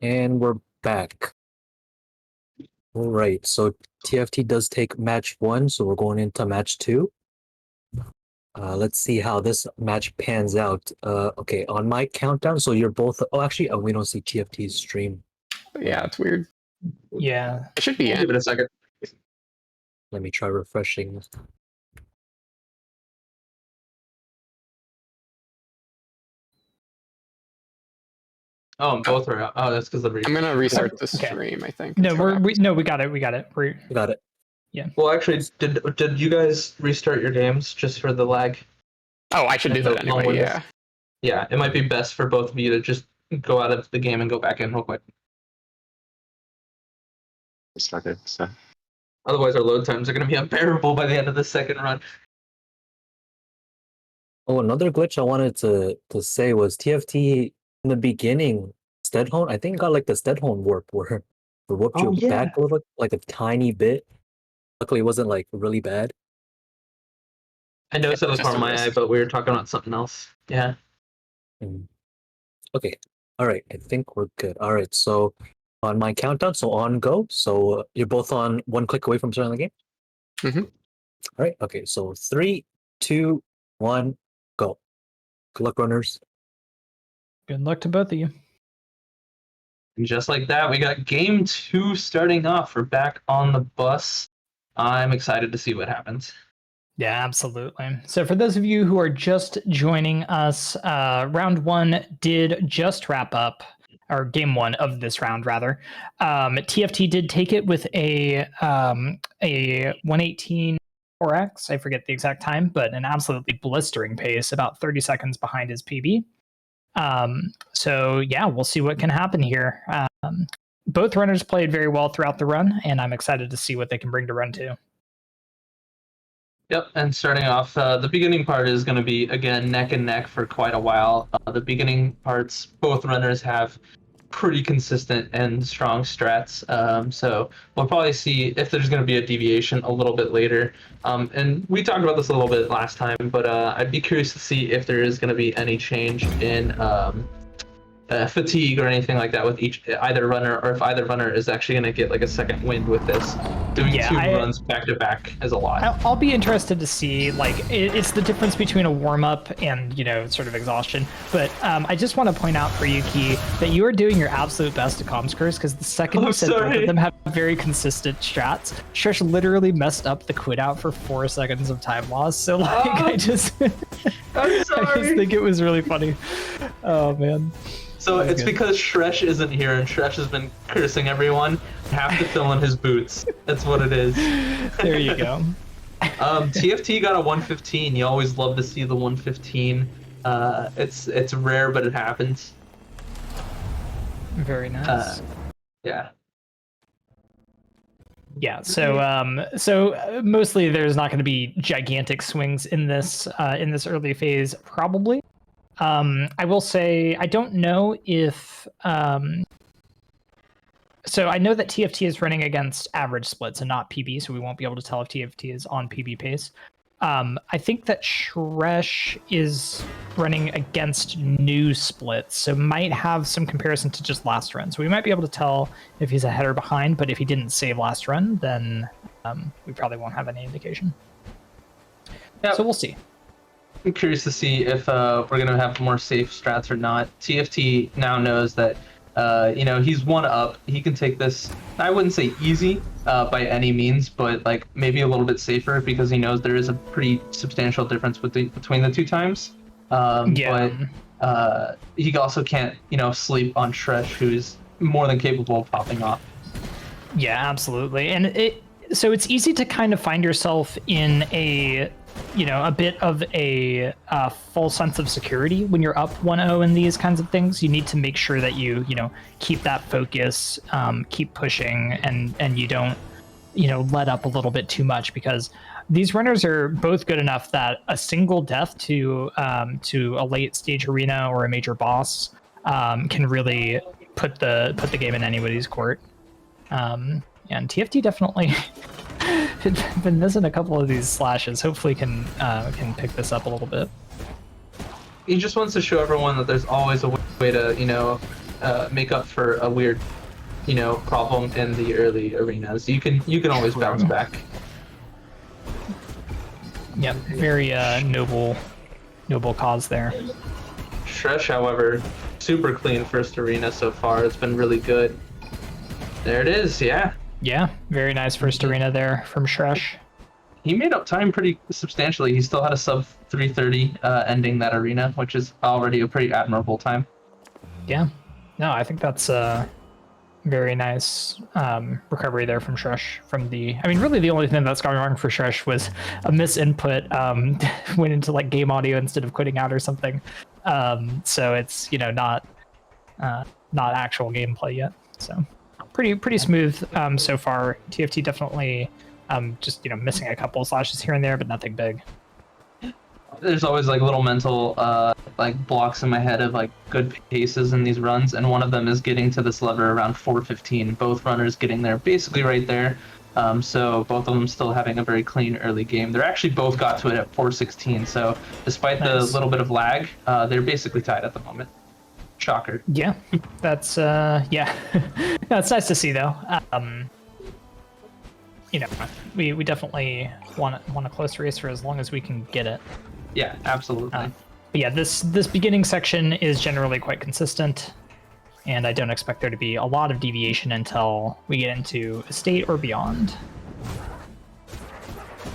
And we're back. All right, so TFT does take match 1, so we're going into match 2. Let's see how this match pans out. Okay, on my countdown, so you're both... Oh, actually, we don't see TFT's stream. Yeah, it's weird. Yeah. It should be Give it a second. Let me try refreshing. Oh, both are out. Oh, that's because the I'm gonna restart the Okay. stream, I think. No, we got it. We got it. Got it. Well, actually, did you guys restart your games just for the lag? Oh, I should do that anyway, yeah. Yeah, it might be best for both of you to just go out of the game and go back in real quick. Started, so. Otherwise, our load times are going to be unbearable by the end of the second run. Oh, another glitch I wanted to say was TFT in the beginning, Steadhone, I think got like the Steadhone warp where it whooped you back a little bit, like a tiny bit. Luckily, it wasn't like really bad. I noticed it was on my eye, but we were talking about something else. Yeah. Okay. All right. I think we're good. All right. So on my countdown, so on go. So you're both on one click away from starting the game? Mm-hmm. All right. Okay. So 3, 2, 1, go. Good luck, runners. Good luck to both of you. And just like that, we got game 2 starting off. We're back on the bus. I'm excited to see what happens. Yeah, absolutely. So for those of you who are just joining us, round 1 did just wrap up, or game 1 of this round, rather. TFT did take it with a 118 4x. I forget the exact time, but an absolutely blistering pace, about 30 seconds behind his PB. So yeah, we'll see what can happen here. Both runners played very well throughout the run, and I'm excited to see what they can bring to run 2. Yep, and starting off, the beginning part is going to be, again, neck and neck for quite a while. The beginning parts, both runners have pretty consistent and strong strats, so we'll probably see if there's going to be a deviation a little bit later. And we talked about this a little bit last time, but I'd be curious to see if there is going to be any change in fatigue or anything like that with either runner, or if either runner is actually going to get like a second wind with this. Doing 2 runs back to back is a lot. I'll be interested to see, like, it's the difference between a warm-up and, you know, sort of exhaustion. But I just want to point out for Yuki that you are doing your absolute best to comms curse, because the second you said both of them have very consistent strats, Shresh literally messed up the quit out for 4 seconds of time loss. So like, I just think it was really funny. Oh man. So it's because Shresh isn't here, and Shresh has been cursing everyone. Have to fill in his boots. That's what it is. There you go. TFT got a 115. You always love to see the 115. It's rare, but it happens. Very nice. Yeah. Yeah. So mostly there's not going to be gigantic swings in this early phase, probably. I will say I don't know if so I know that TFT is running against average splits and not PB, so we won't be able to tell if TFT is on PB pace. I think that Shresh is running against new splits, so might have some comparison to just last run. So we might be able to tell if he's ahead or behind, but if he didn't save last run, then we probably won't have any indication. Yep. So we'll see. I'm curious to see if we're going to have more safe strats or not. TFT now knows that, he's 1 up. He can take this, I wouldn't say easy by any means, but like maybe a little bit safer, because he knows there is a pretty substantial difference between the 2 times. But he also can't, sleep on Shresh, who's more than capable of popping off. Yeah, absolutely. And so it's easy to kind of find yourself in a bit of a false sense of security when you're up 1-0 in these kinds of things. You need to make sure that you keep that focus, keep pushing, and you don't, let up a little bit too much, because these runners are both good enough that a single death to a late stage arena or a major boss can really put the game in anybody's court. And TFT definitely been missing a couple of these slashes. Hopefully can pick this up a little bit. He just wants to show everyone that there's always a way to, make up for a weird, problem in the early arenas. You can always bounce back. Yep, very noble cause there. Shresh, however, super clean first arena so far. It's been really good. There it is, yeah. Yeah, very nice first arena there from Shresh. He made up time pretty substantially. He still had a sub 330 ending that arena, which is already a pretty admirable time. Yeah, no, I think that's a very nice recovery there from Shresh. Really the only thing that's gone wrong for Shresh was a misinput, went into like game audio instead of quitting out or something. So it's not actual gameplay yet. So pretty smooth so far. TFT definitely just missing a couple slashes here and there, but nothing big. There's always like little mental like blocks in my head of like good paces in these runs, and one of them is getting to this lever around 4:15. Both runners getting there basically right there. So both of them still having a very clean early game. They're actually both got to it at 4:16. So despite the little bit of lag, they're basically tied at the moment. Shocker. Yeah, that's yeah. No, it's nice to see though. We definitely want a close race for as long as we can get it. Yeah, absolutely. But yeah, this beginning section is generally quite consistent, and I don't expect there to be a lot of deviation until we get into Estate or beyond.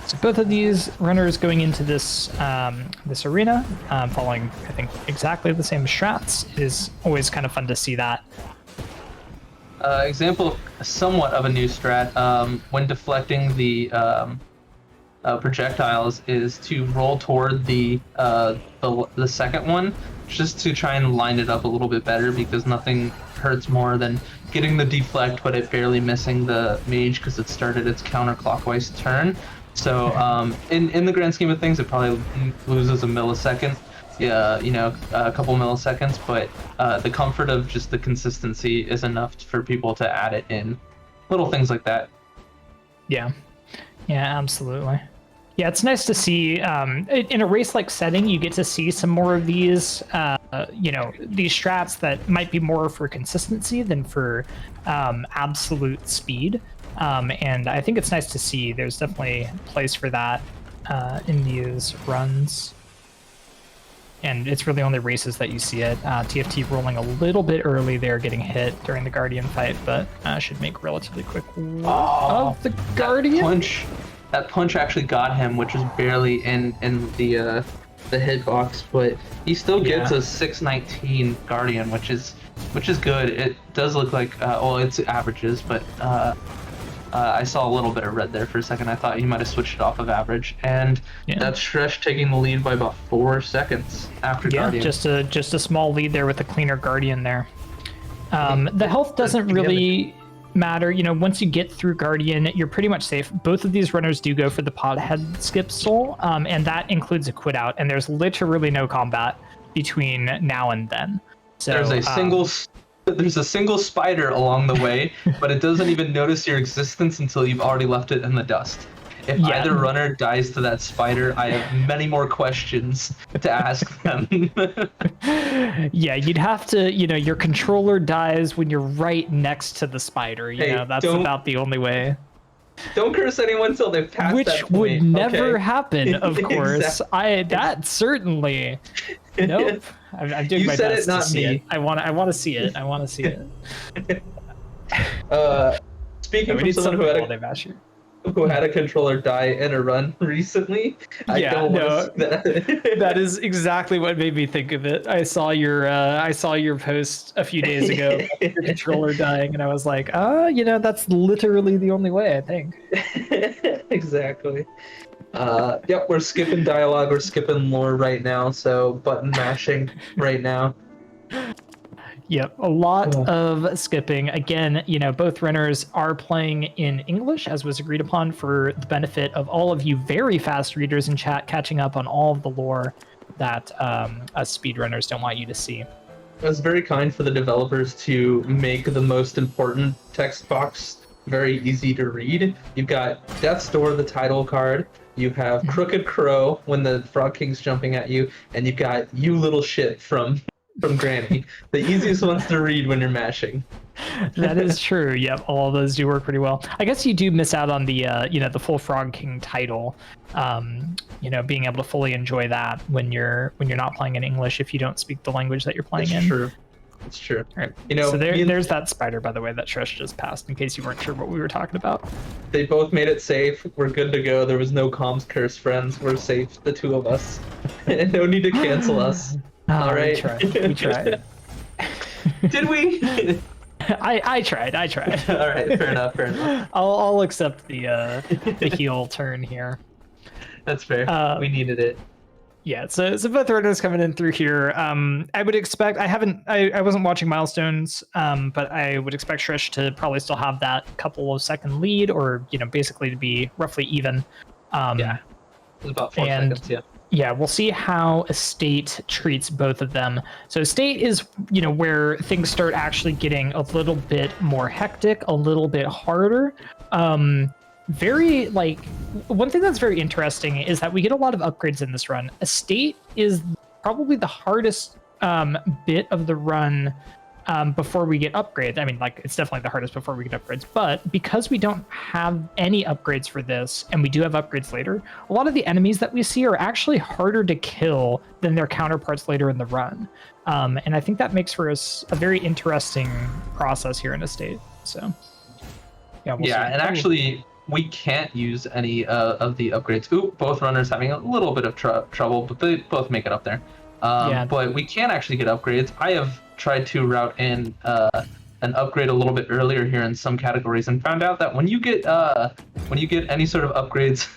So both of these runners going into this this arena, following I think exactly the same strats. It is always kind of fun to see that. Example somewhat of a new strat when deflecting the projectiles is to roll toward the second one, just to try and line it up a little bit better, because nothing hurts more than getting the deflect but it barely missing the mage because it started its counterclockwise turn. So in the grand scheme of things, it probably loses a millisecond. Yeah, a couple milliseconds, but the comfort of just the consistency is enough for people to add it in. Little things like that. Yeah, absolutely. Yeah, it's nice to see in a race-like setting, you get to see some more of these, these strats that might be more for consistency than for absolute speed. And I think it's nice to see. There's definitely a place for that in these runs. And it's really only races that you see it. TFT rolling a little bit early there, getting hit during the Guardian fight, but should make relatively quick work of the Guardian. That punch actually got him, which was barely in the hitbox, but he still gets a 619 Guardian, which is good. It does look like it's averages, but I saw a little bit of red there for a second. I thought he might have switched it off of average, and that's Shresh taking the lead by about 4 seconds after Guardian. Just a small lead there with a cleaner Guardian there. The health doesn't really matter. Once you get through Guardian, you're pretty much safe. Both of these runners do go for the pothead skip soul, and that includes a quit out, and there's literally no combat between now and then. So there's a single spider along the way, but it doesn't even notice your existence until you've already left it in the dust. If either runner dies to that spider, I have many more questions to ask them. Yeah, you'd have to, your controller dies when you're right next to the spider. That's about the only way. Don't curse anyone until they've passed that point. Which would never happen, of course. Exactly. That certainly. Nope. I'm doing my best to see it. I want to see it. I want to see it. Speaking from someone who had a controller die in a run recently, I don't want to see that. That is exactly what made me think of it. I saw your post a few days ago, your controller dying, and I was like, that's literally the only way, I think. Exactly. Yep, we're skipping dialogue, we're skipping lore right now, so button mashing right now. Yep, a lot of skipping. Again, both runners are playing in English, as was agreed upon, for the benefit of all of you very fast readers in chat, catching up on all of the lore that us speedrunners don't want you to see. It was very kind for the developers to make the most important text box very easy to read. You've got Death's Door, the title card. You have Crooked Crow when the Frog King's jumping at you, and you've got You Little Shit from from Granny. The easiest ones to read when you're mashing. That is true. Yep, all of those do work pretty well. I guess you do miss out on the the full Frog King title. Being able to fully enjoy that when you're not playing in English if you don't speak the language that you're playing in. True. It's true. All right. You know, so there's that spider, by the way, that Shresh just passed. In case you weren't sure what we were talking about. They both made it safe. We're good to go. There was no comms curse, friends. We're safe, the two of us. No need to cancel us. All right. We tried. Did we? I tried. All right, fair enough. I'll accept the heel turn here. That's fair. We needed it. Yeah, so both runners coming in through here. I would expect I wasn't watching milestones, but I would expect Shresh to probably still have that couple of second lead, or basically to be roughly even. Yeah, it was about 4 seconds. Yeah. Yeah, we'll see how Estate treats both of them. So Estate is, where things start actually getting a little bit more hectic, a little bit harder. One thing that's very interesting is that we get a lot of upgrades in this run. Estate is probably the hardest bit of the run before we get upgrades. I mean, it's definitely the hardest before we get upgrades, but because we don't have any upgrades for this, and we do have upgrades later, a lot of the enemies that we see are actually harder to kill than their counterparts later in the run. And I think that makes for us a very interesting process here in Estate. So, yeah, we'll see. And actually, we can't use any of the upgrades. Ooh, both runners having a little bit of trouble, but they both make it up there. But we can actually get upgrades. I have tried to route in an upgrade a little bit earlier here in some categories, and found out that when you get any sort of upgrades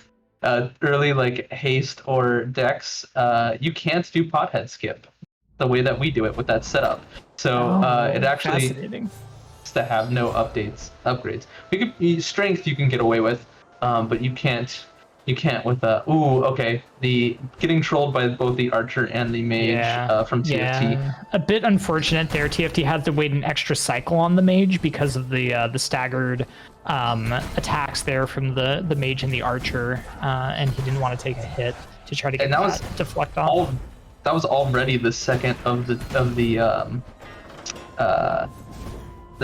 early, like haste or dex, you can't do pothead skip the way that we do it with that setup. So it actually to have no upgrades. Strength you can get away with, but you can't with the getting trolled by both the archer and the mage from TFT. Yeah. A bit unfortunate there. TFT had to wait an extra cycle on the mage because of the staggered attacks there from the mage and the archer, and he didn't want to take a hit to try to get that deflect off. That was already the second of the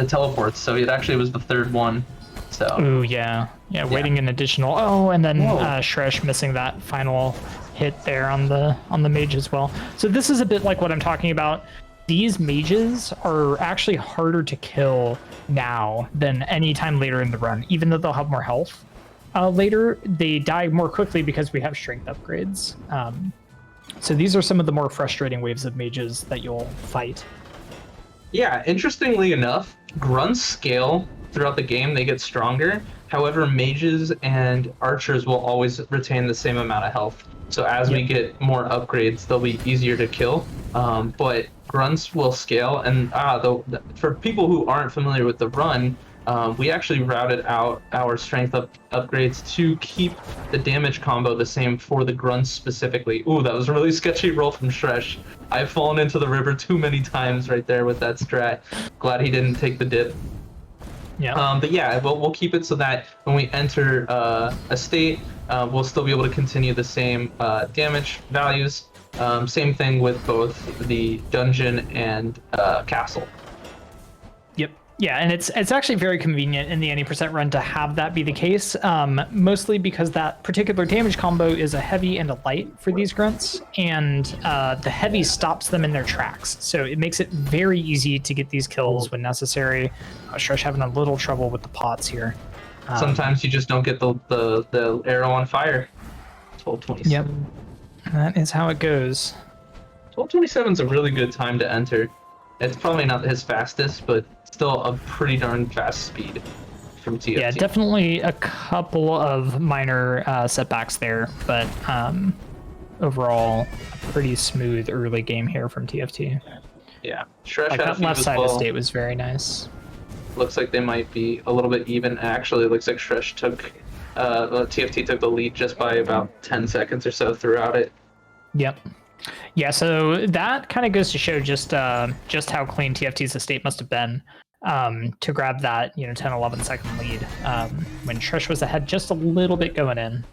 teleports, so it actually was the third one. So. Ooh, yeah, waiting an additional. Oh, and then Shresh missing that final hit there on the mage as well. So this is a bit like what I'm talking about. These mages are actually harder to kill now than any time later in the run, even though they'll have more health. Later, they die more quickly because we have strength upgrades. So these are some of the more frustrating waves of mages that you'll fight. Yeah, interestingly enough, grunts scale throughout the game. They get stronger. However, mages and archers will always retain the same amount of health. So as we get more upgrades, they'll be easier to kill. But grunts will scale. And for people who aren't familiar with the run, we actually routed out our strength upgrades to keep the damage combo the same for the grunts specifically. Ooh, that was a really sketchy roll from Shresh. I've fallen into the river too many times right there with that strat. Glad he didn't take the dip. Yeah. But yeah, we'll keep it so that when we enter Estate, we'll still be able to continue the same damage values. Same thing with both the dungeon and castle. Yep. Yeah, and it's actually very convenient in the 80% run to have that be the case, mostly because that particular damage combo is a heavy and a light for these grunts, and the heavy stops them in their tracks, so it makes it very easy to get these kills when necessary. Shresh having a little trouble with the pots here. Sometimes you just don't get the arrow on fire. 1227. Yep, that is how it goes. 1227 is a really good time to enter. It's probably not his fastest, but still a pretty darn fast speed from TFT. Yeah, definitely a couple of minor setbacks there, but overall, a pretty smooth early game here from TFT. Yeah, Shresh like that left side of State was very nice. Looks like they might be a little bit even. Actually, it looks like Shresh took, TFT took the lead just by about 10 seconds or so throughout it. Yep. Yeah, so that kind of goes to show just how clean TFT's Estate must have been to grab that 10-11 second lead when Shresh was ahead just a little bit going in.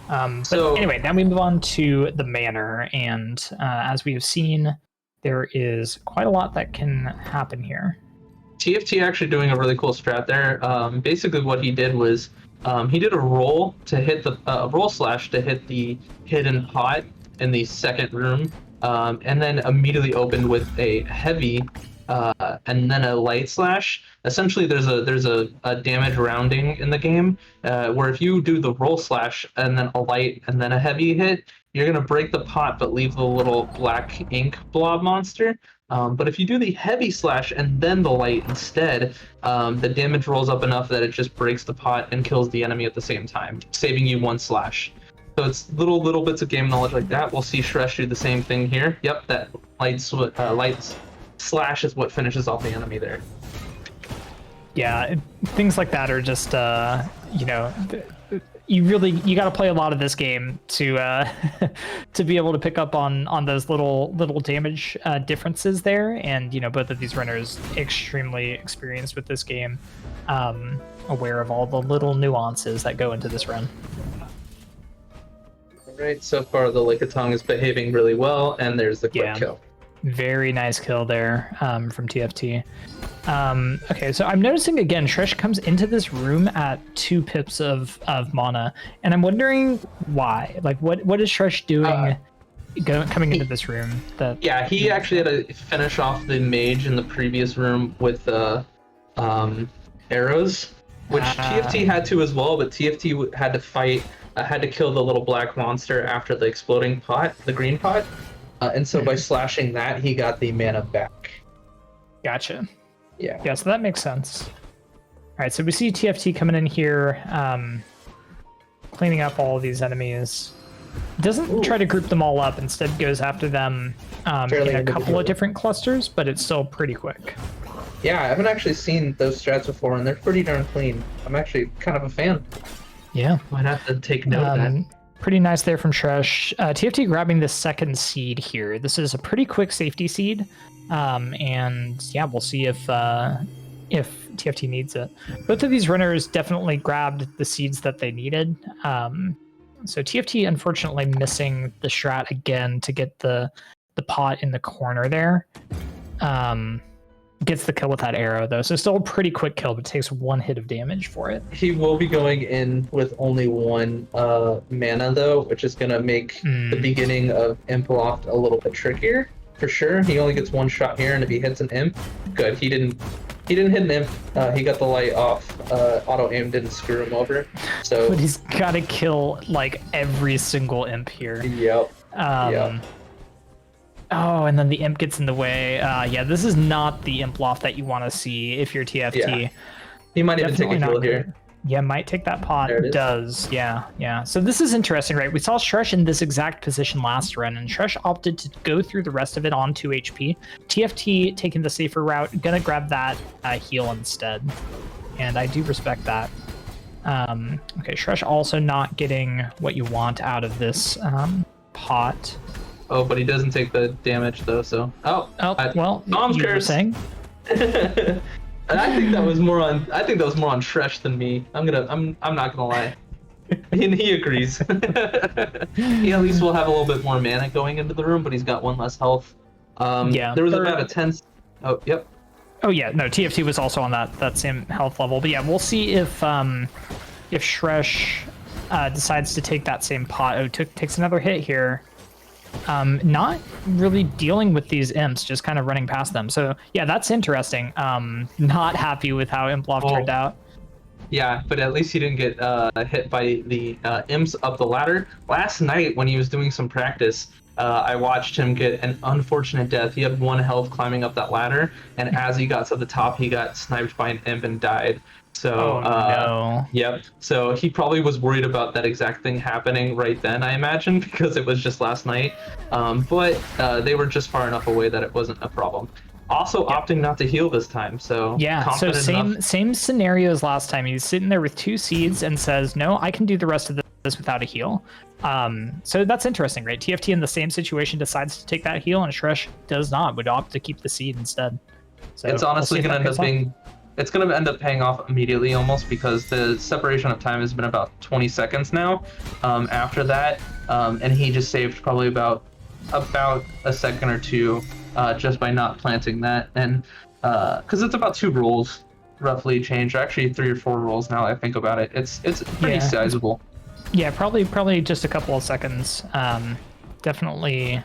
But anyway, now we move on to the Manor, and as we have seen, there is quite a lot that can happen here. TFT actually doing a really cool strat there. Basically, what he did was he did a roll to hit the roll slash to hit the hidden pot in the second room, and then immediately opened with a heavy and then a light slash. Essentially, there's a damage rounding in the game where if you do the roll slash and then a light and then a heavy hit, you're gonna break the pot but leave the little black ink blob monster. But if you do the heavy slash and then the light instead, the damage rolls up enough that it just breaks the pot and kills the enemy at the same time, saving you one slash. So it's little bits of game knowledge like that. We'll see Shresh do the same thing here. Yep, that light slash is what finishes off the enemy there. Yeah, things like that are just you know, you got to play a lot of this game to to be able to pick up on those little damage differences there. And you know, both of these runners extremely experienced with this game, aware of all the little nuances that go into this run. All right, so far the Lickitung is behaving really well, and there's the quick kill. Very nice kill there from TFT. Okay, so I'm noticing again, Shresh comes into this room at 2 pips of mana, and I'm wondering why. Like, what is Shresh doing coming into this room? Yeah, he actually had to finish off the mage in the previous room with arrows, which TFT had to as well, but TFT had to fight, had to kill the little black monster after the exploding pot, the green pot. And so by slashing that, he got the mana back. Gotcha. Yeah. Yeah, so that makes sense. All right, so we see TFT coming in here, cleaning up all of these enemies. Doesn't try to group them all up, instead goes after them in a couple of different clusters, but it's still pretty quick. Yeah, I haven't actually seen those strats before, and they're pretty darn clean. I'm actually kind of a fan. Yeah. Might have to take note of that. Pretty nice there from Shresh. TFT grabbing the second seed here. This is a pretty quick safety seed. And yeah, we'll see if TFT needs it. Both of these runners definitely grabbed the seeds that they needed. So TFT unfortunately missing the strat again to get the pot in the corner there. Gets the kill with that arrow though, so still a pretty quick kill, but takes 1 hit of damage for it. He will be going in with only 1 mana though, which is gonna make the beginning of Imp Loft a little bit trickier for sure. He only gets 1 shot here, and if he hits an imp, good. He didn't hit an imp. He got the light off. Auto aim didn't screw him over. So, but he's got to kill like every single imp here. Yep. Yep. Oh, and then the imp gets in the way. Yeah, this is not the imp loft that you want to see if you're TFT. Yeah. He might even take a kill here. Yeah, might take that pot. There it is. Does. Yeah. So this is interesting, right? We saw Shresh in this exact position last run, and Shresh opted to go through the rest of it on 2 HP. TFT taking the safer route, gonna grab that heal instead. And I do respect that. Okay, Shresh also not getting what you want out of this pot. Oh, but he doesn't take the damage though. So Well, Mom's you were curse. saying. I think that was more on Shresh than me. I'm not gonna lie. He agrees. He at least will have a little bit more mana going into the room, but he's got 1 less health. Yeah. There was about a 10. Oh, yep. Oh yeah, no, TFT was also on that same health level. But yeah, we'll see if Shresh decides to take that same pot. Oh, takes another hit here. Not really dealing with these imps, just kind of running past them. So yeah, that's interesting. Not happy with how Imploft turned out. Yeah, but at least he didn't get hit by the imps up the ladder. Last night when he was doing some practice, I watched him get an unfortunate death. He had 1 health climbing up that ladder, and as he got to the top, he got sniped by an imp and died. So, no. Yep. So he probably was worried about that exact thing happening right then, I imagine, because it was just last night. But they were just far enough away that it wasn't a problem. Also opting not to heal this time, so yeah. So same scenario as last time. He's sitting there with 2 seeds and says, "No, I can do the rest of this without a heal." So that's interesting, right? TFT in the same situation decides to take that heal, and Shresh does not. Would opt to keep the seed instead. So it's honestly going to end up paying off immediately almost, because the separation of time has been about 20 seconds now after that, and he just saved probably about a second or 2 just by not planting that, and because it's about 2 rolls roughly change, or actually 3 or 4 rolls now that I think about it. It's pretty sizable. Yeah, probably just a couple of seconds. Definitely,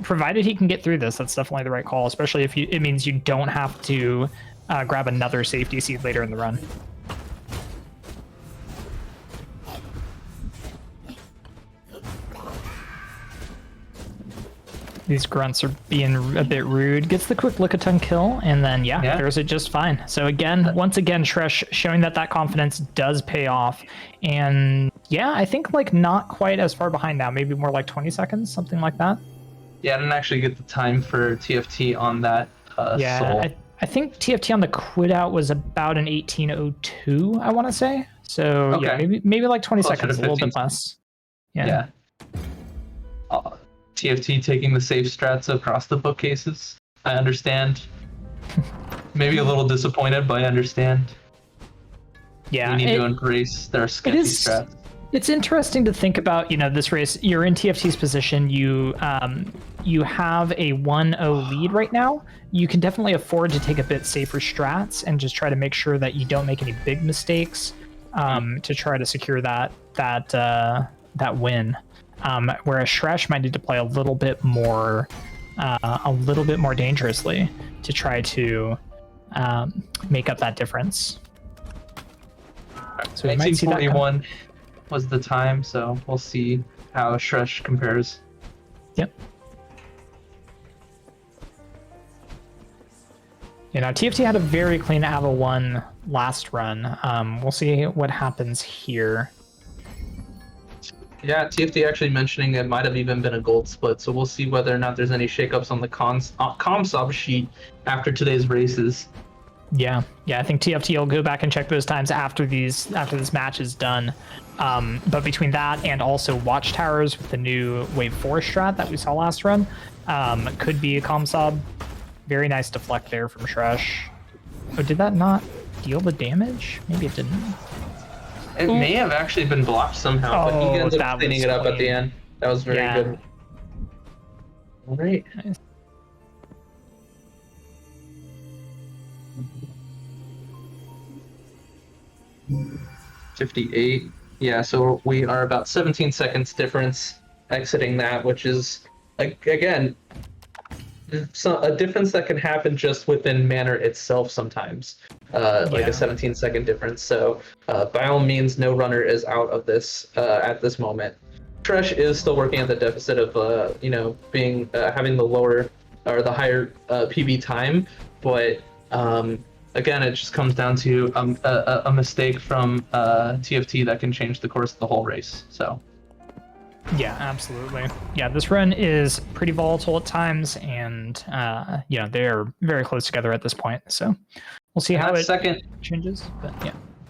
provided he can get through this, that's definitely the right call. Especially if it means you don't have to grab another safety seed later in the run. These grunts are being a bit rude. Gets the quick look-a-ton kill, and then clears it just fine. So once again, Shresh showing that confidence does pay off. And yeah, I think like not quite as far behind now. Maybe more like 20 seconds, something like that. Yeah, I didn't actually get the time for TFT on that. Soul. I think TFT on the quit out was about an 18:02, I want to say. So yeah, maybe like 20 seconds, a little bit less. Yeah. TFT taking the safe strats across the bookcases. I understand. Maybe a little disappointed, but I understand. Yeah, we need to embrace their sketchy strats. It's interesting to think about, this race. You're in TFT's position. You have a 1-0 lead right now. You can definitely afford to take a bit safer strats and just try to make sure that you don't make any big mistakes to try to secure that win. Whereas Shresh might need to play a little bit more dangerously to try to make up that difference. So 1941 was the time, so we'll see how Shresh compares. Yep. TFT had a very clean Ava 1 last run. We'll see what happens here. Yeah, TFT actually mentioning it might have even been a gold split, so we'll see whether or not there's any shakeups on the comsop sheet after today's races. Yeah, I think TFT will go back and check those times after this match is done. But between that and also watchtowers with the new Wave 4 strat that we saw last run, could be a comsob. Very nice deflect there from Shresh. Oh, did that not deal the damage? Maybe it didn't. It may have actually been blocked somehow, but he ended up cleaning it up at the end. That was very good. All right. Nice. $58. Yeah, so we are about 17 seconds difference exiting that, which is, again, a difference that can happen just within Manor itself sometimes. Like a 17-second difference. So by all means, no runner is out of this at this moment. Shresh is still working at the deficit of being having the lower or the higher PB time, but again, it just comes down to a mistake from TFT that can change the course of the whole race. So. Yeah, absolutely. Yeah, this run is pretty volatile at times, and they're very close together at this point. So we'll see how it changes. But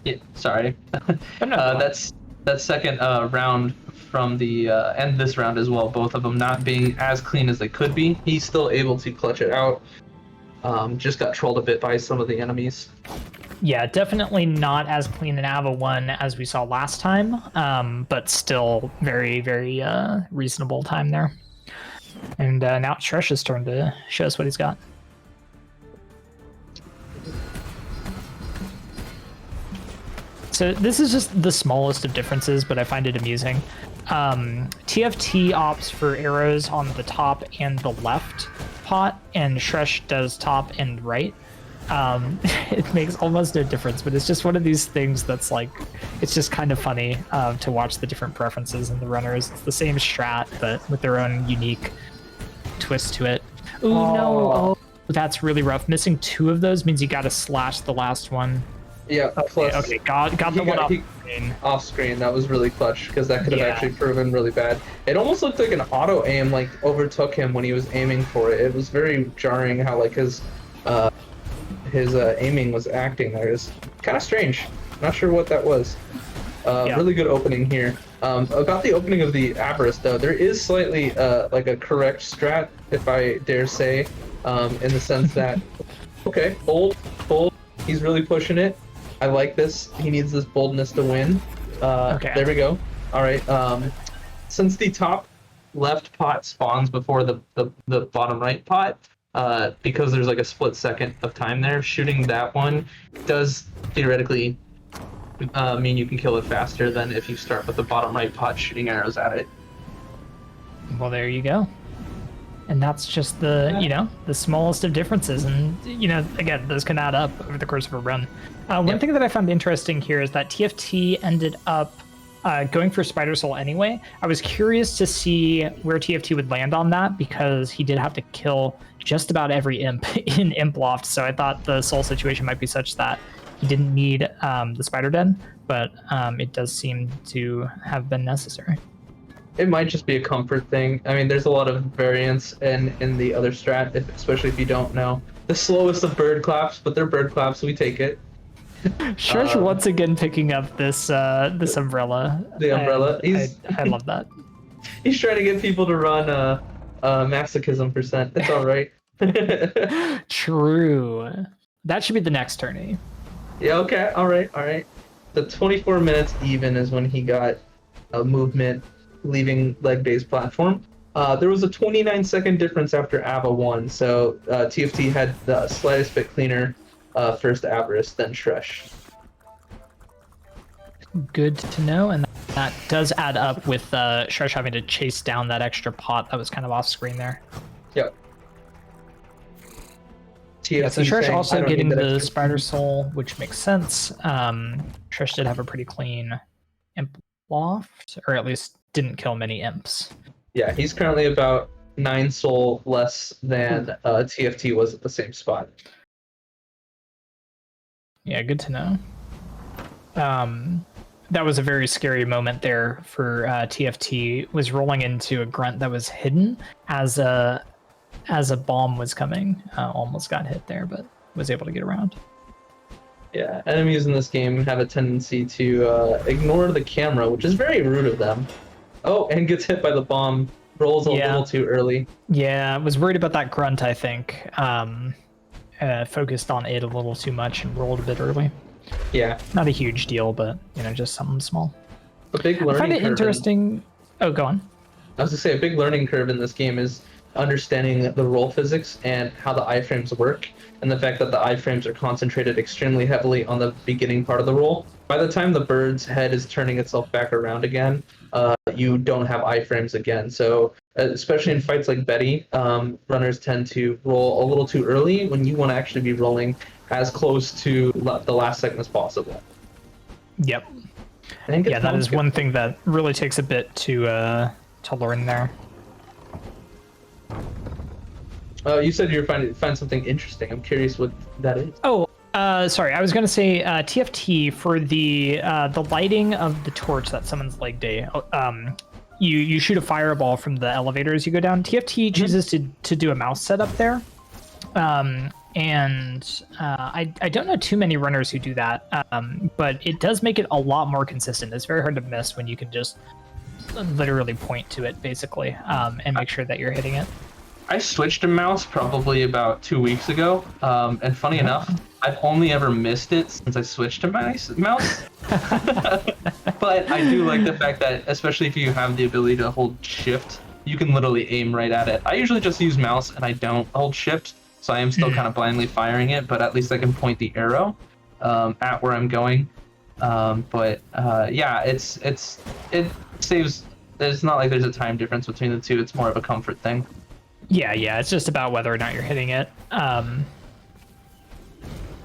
yeah. Sorry. That second round from the and this round as well, both of them not being as clean as they could be. He's still able to clutch it out. Just got trolled a bit by some of the enemies. Yeah, definitely not as clean an Ava 1 as we saw last time, but still very, very reasonable time there. And now it's Shresh's turn to show us what he's got. So this is just the smallest of differences, but I find it amusing. TFT opts for arrows on the top and the left pot, and Shresh does top and right. It makes almost no difference, but it's just one of these things that's like, it's just kind of funny to watch the different preferences in the runners. It's the same strat, but with their own unique twist to it. No. That's really rough. Missing 2 of those means you got to slash the last one. Yeah, plus... Okay, got the one off screen. Off screen, that was really clutch, because that could have actually proven really bad. It almost looked like an auto-aim, overtook him when he was aiming for it. It was very jarring how, his aiming was acting there. It's kind of strange. Not sure what that was. Really good opening here. About the opening of the Avarice, though, there is slightly a correct strat, if I dare say, in the sense that, okay, bold, he's really pushing it. I like this. He needs this boldness to win. There we go. All right. Since the top left pot spawns before the bottom right pot, because there's like a split second of time there, shooting that one does theoretically mean you can kill it faster than if you start with the bottom right pot shooting arrows at it. Well, there you go. And that's just the the smallest of differences, and again, those can add up over the course of a run. One thing that I found interesting here is that TFT ended up going for Spider Soul anyway. I was curious to see where TFT would land on that, because he did have to kill just about every imp in Imp Loft, so I thought the soul situation might be such that he didn't need the Spider Den, but it does seem to have been necessary. It might just be a comfort thing. I mean, there's a lot of variance in the other strat, especially if you don't know the slowest of bird claps, but they're bird claps, so we take it. Shresh once again picking up this this umbrella. The umbrella. I love that. He's trying to get people to run masochism percent. It's all right. True. That should be the next tourney. Yeah. Okay. All right. The 24 minutes even is when he got a movement leaving leg-based platform. There was a 29-second difference after Ava won, so TFT had the slightest bit cleaner first Avarice than Shresh. Good to know, and that does add up with Shresh having to chase down that extra pot that was kind of off screen there. Yep. Yeah, so Shresh saying, also getting need that the extra- Spider Soul, which makes sense. Shresh did have a pretty clean Imp Loft, or at least didn't kill many imps. Yeah, he's currently about 9 soul less than TFT was at the same spot. Yeah, good to know. That was a very scary moment there for TFT. Was rolling into a grunt that was hidden as a bomb was coming. Almost got hit there, but was able to get around. Yeah, enemies in this game have a tendency to ignore the camera, which is very rude of them. Oh, and gets hit by the bomb. Rolls a little too early. Yeah, was worried about that grunt, I think. Focused on it a little too much and rolled a bit early. Yeah. Not a huge deal, but just something small. A big learning I find it curve interesting. Oh, go on. I was gonna say a big learning curve in this game is understanding the roll physics and how the iframes work, and the fact that the iframes are concentrated extremely heavily on the beginning part of the roll. By the time the bird's head is turning itself back around again, you don't have iframes again. So especially in fights like Betty, runners tend to roll a little too early when you want to actually be rolling as close to the last second as possible. Yep. Yeah, that is one thing that really takes a bit to learn there. You said you find something interesting. I'm curious what that is. Oh, sorry. I was going to say TFT for the lighting of the torch that summons Leg Day. You shoot a fireball from the elevator as you go down. TFT chooses to do a mouse setup there. And I don't know too many runners who do that, but it does make it a lot more consistent. It's very hard to miss when you can just literally point to it, basically, and make sure that you're hitting it. I switched to mouse probably about 2 weeks ago, and funny enough, I've only ever missed it since I switched to mouse. But I do like the fact that, especially if you have the ability to hold shift, you can literally aim right at it. I usually just use mouse and I don't hold shift, so I am still kind of blindly firing it, but at least I can point the arrow at where I'm going. Yeah, it saves. It's not like there's a time difference between the two. It's more of a comfort thing. Yeah, it's just about whether or not you're hitting it.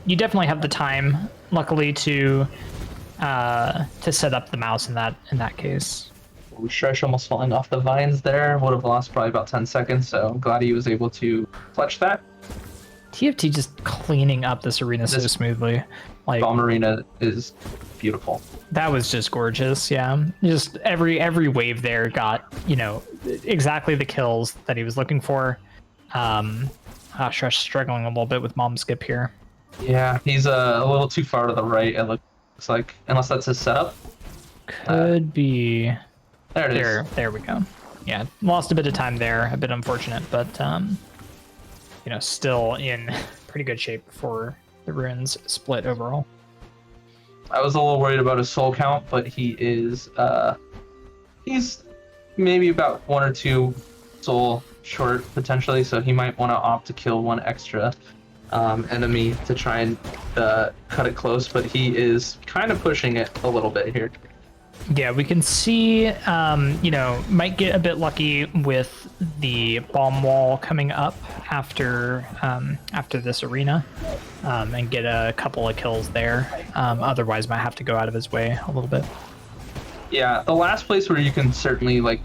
You definitely have the time, luckily, to set up the mouse in that case. Shresh almost falling off the vines there. Would have lost probably about 10 seconds, so I'm glad he was able to clutch that. TFT just cleaning up this arena so smoothly. Like, Bomb Arena is beautiful. That was just gorgeous, yeah. Just every wave there got, exactly the kills that he was looking for. Shresh struggling a little bit with Mom Skip here. Yeah, he's a little too far to the right, it looks like, unless that's his setup. Could be. There it is. There we go. Yeah, lost a bit of time there, a bit unfortunate, but still in pretty good shape for the runes split overall. I was a little worried about his soul count, but he is he's maybe about 1 or 2 soul short potentially, so he might want to opt to kill 1 extra enemy to try and cut it close, but he is kind of pushing it a little bit here. Yeah, we can see, might get a bit lucky with the bomb wall coming up after this arena, and get a couple of kills there. Otherwise, might have to go out of his way a little bit. Yeah, the last place where you can certainly like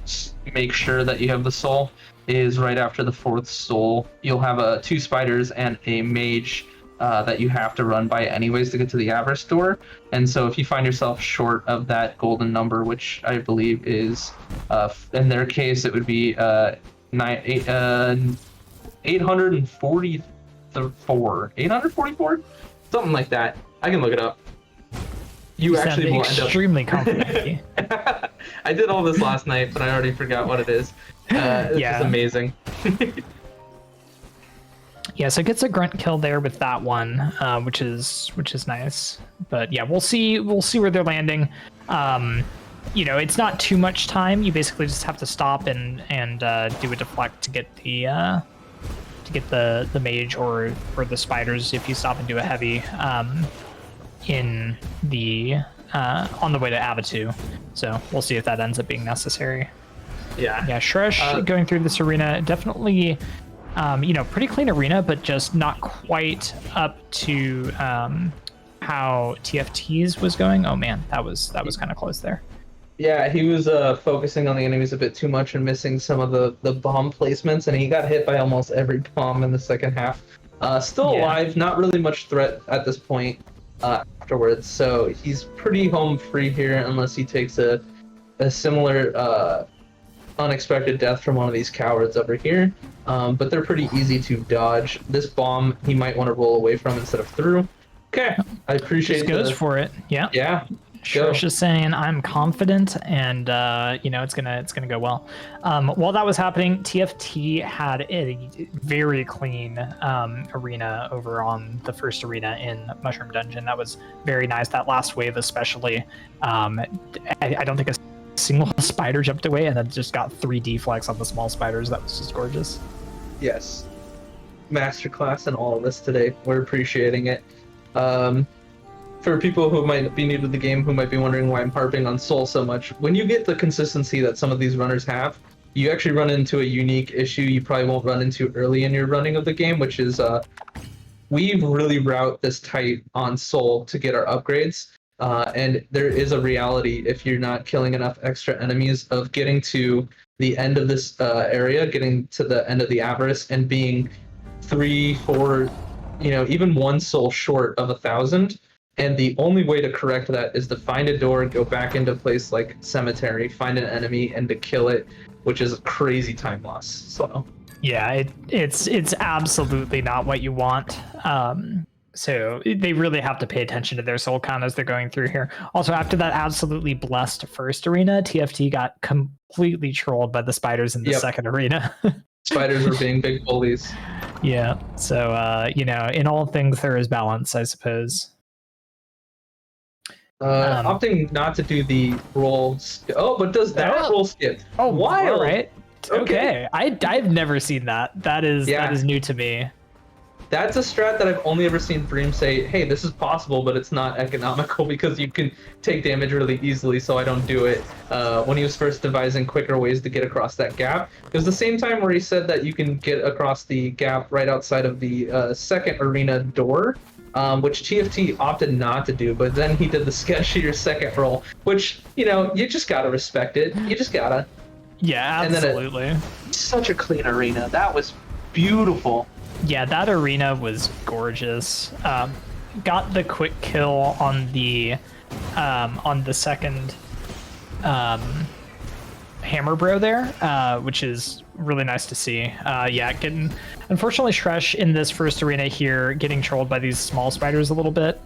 make sure that you have the soul is right after the 4th soul. You'll have 2 spiders and a mage that you have to run by anyways to get to the avarice door. And so if you find yourself short of that golden number, which I believe is, in their case, it would be 844, something like that. I can look it up. You actually will end up extremely confident. I did all this last night, but I already forgot what it is. It's just amazing. Yeah, so it gets a grunt kill there with that one, which is nice. But yeah, we'll see where they're landing. It's not too much time. You basically just have to stop and do a deflect to get the mage or the spiders if you stop and do a heavy in the on the way to Abatu. So we'll see if that ends up being necessary. Yeah. Shresh going through this arena, definitely pretty clean arena, but just not quite up to how TFT's was going. Oh man, that was kind of close there. Yeah, he was focusing on the enemies a bit too much and missing some of the bomb placements, and he got hit by almost every bomb in the second half. Still alive, not really much threat at this point afterwards, so he's pretty home free here unless he takes a similar unexpected death from one of these cowards over here. But they're pretty easy to dodge. This bomb he might want to roll away from instead of through. Okay, I appreciate it. Just goes for it. Yeah. Yeah. Shresh is saying I'm confident, and it's gonna go well. While that was happening, TFT had a very clean arena over on the first arena in Mushroom Dungeon. That was very nice. That last wave especially. I don't think a single spider jumped away, and then just got 3 deflects on the small spiders. That was just gorgeous. Yes. Masterclass in all of this today. We're appreciating it. For people who might be new to the game, who might be wondering why I'm harping on Soul so much, when you get the consistency that some of these runners have, you actually run into a unique issue you probably won't run into early in your running of the game, which is we really route this tight on Soul to get our upgrades. And there is a reality, if you're not killing enough extra enemies, of getting to the end of this area, getting to the end of the avarice, and being 3, 4, even 1 soul short of 1,000. And the only way to correct that is to find a door, go back into a place like Cemetery, find an enemy, and to kill it, which is a crazy time loss. So yeah, it's absolutely not what you want. So they really have to pay attention to their soul count as they're going through here. Also, after that absolutely blessed first arena, TFT got completely trolled by the spiders in the second arena. Spiders are being big bullies. Yeah. So, in all things, there is balance, I suppose. Opting not to do the roll. But does that roll skip? Oh, wild! All right. Okay. I've never seen that. That is new to me. That's a strat that I've only ever seen Bream say, hey, this is possible, but it's not economical because you can take damage really easily, so I don't do it. When he was first devising quicker ways to get across that gap. It was the same time where he said that you can get across the gap right outside of the second arena door, which TFT opted not to do, but then he did the sketchier second roll, which, you just gotta respect it. You just gotta. Yeah, absolutely. And then such a clean arena. That was beautiful. Yeah, that arena was gorgeous. Got the quick kill on the second hammer bro there, which is really nice to see. Unfortunately, Shresh in this first arena here getting trolled by these small spiders a little bit.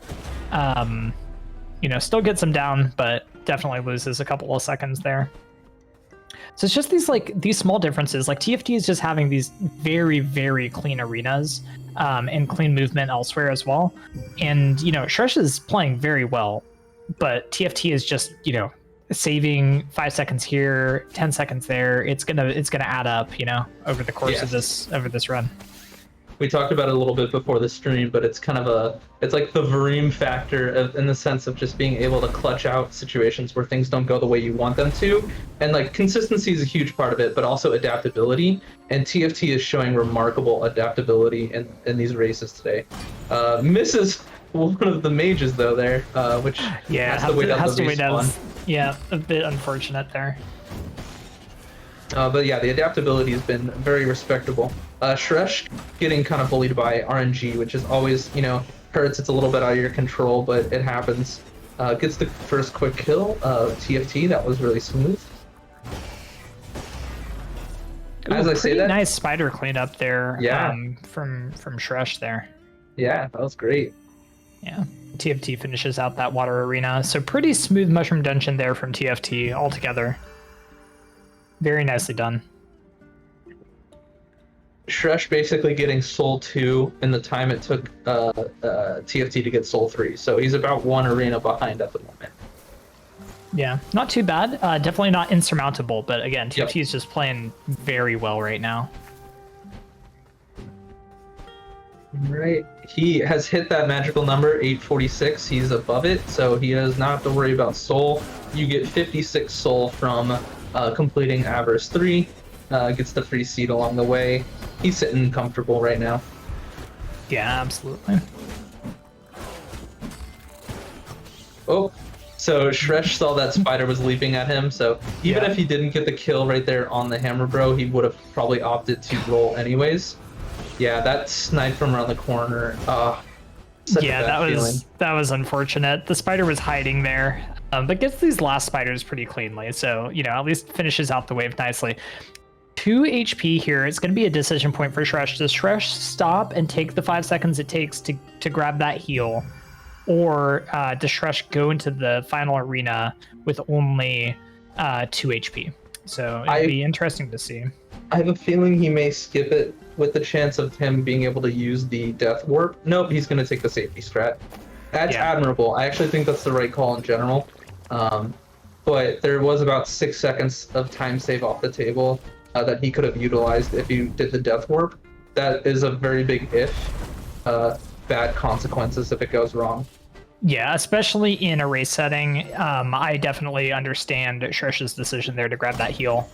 Still gets him down, but definitely loses a couple of seconds there. So it's just these small differences. Like TFT is just having these very, very clean arenas, and clean movement elsewhere as well. And Shresh is playing very well, but TFT is just saving 5 seconds here, 10 seconds there, it's gonna add up, you know, over the course of this run. We talked about it a little bit before the stream, but it's kind of it's like the Vareem factor in the sense of just being able to clutch out situations where things don't go the way you want them to. And like consistency is a huge part of it, but also adaptability. And TFT is showing remarkable adaptability in these races today. Misses one of the mages though there, which has to wait out the respawn. Yeah, a bit unfortunate there. But yeah, the adaptability has been very respectable. Shresh getting kind of bullied by RNG, which is always, you know, hurts. It's a little bit out of your control, but it happens. Gets the first quick kill. TFT, that was really smooth. As I say that, nice spider cleanup there. Yeah. From Shresh there. Yeah, that was great. Yeah. TFT finishes out that water arena. So pretty smooth mushroom dungeon there from TFT altogether. Very nicely done. Shresh basically getting Soul 2 in the time it took TFT to get Soul 3. So he's about one arena behind at the moment. Yeah, not too bad. Definitely not insurmountable, but again, TFT is just playing very well right now. Right. He has hit that magical number, 846. He's above it, so he does not have to worry about Soul. You get 56 Soul from completing Avarice 3. Gets the free seed along the way. He's sitting comfortable right now. Yeah, absolutely. Oh, so Shresh saw that spider was leaping at him, so even if he didn't get the kill right there on the hammer bro, he would have probably opted to roll anyways. Yeah, that snipe from around the corner. Yeah, that was unfortunate. The spider was hiding there, but gets these last spiders pretty cleanly, so, you know, at least finishes out the wave nicely. 2 HP here. It's going to be a decision point for Shresh. Does Shresh stop and take the 5 seconds it takes to grab that heal? Or does Shresh go into the final arena with only 2 HP? So it'll be interesting to see. I have a feeling he may skip it with the chance of him being able to use the Death Warp. Nope, he's going to take the safety strat. That's admirable. I actually think that's the right call in general. But there was about 6 seconds of time save off the table that he could have utilized if he did the Death Warp. That is a very big if. Bad consequences if it goes wrong. Yeah, especially in a race setting. I definitely understand Shresh's decision there to grab that heal.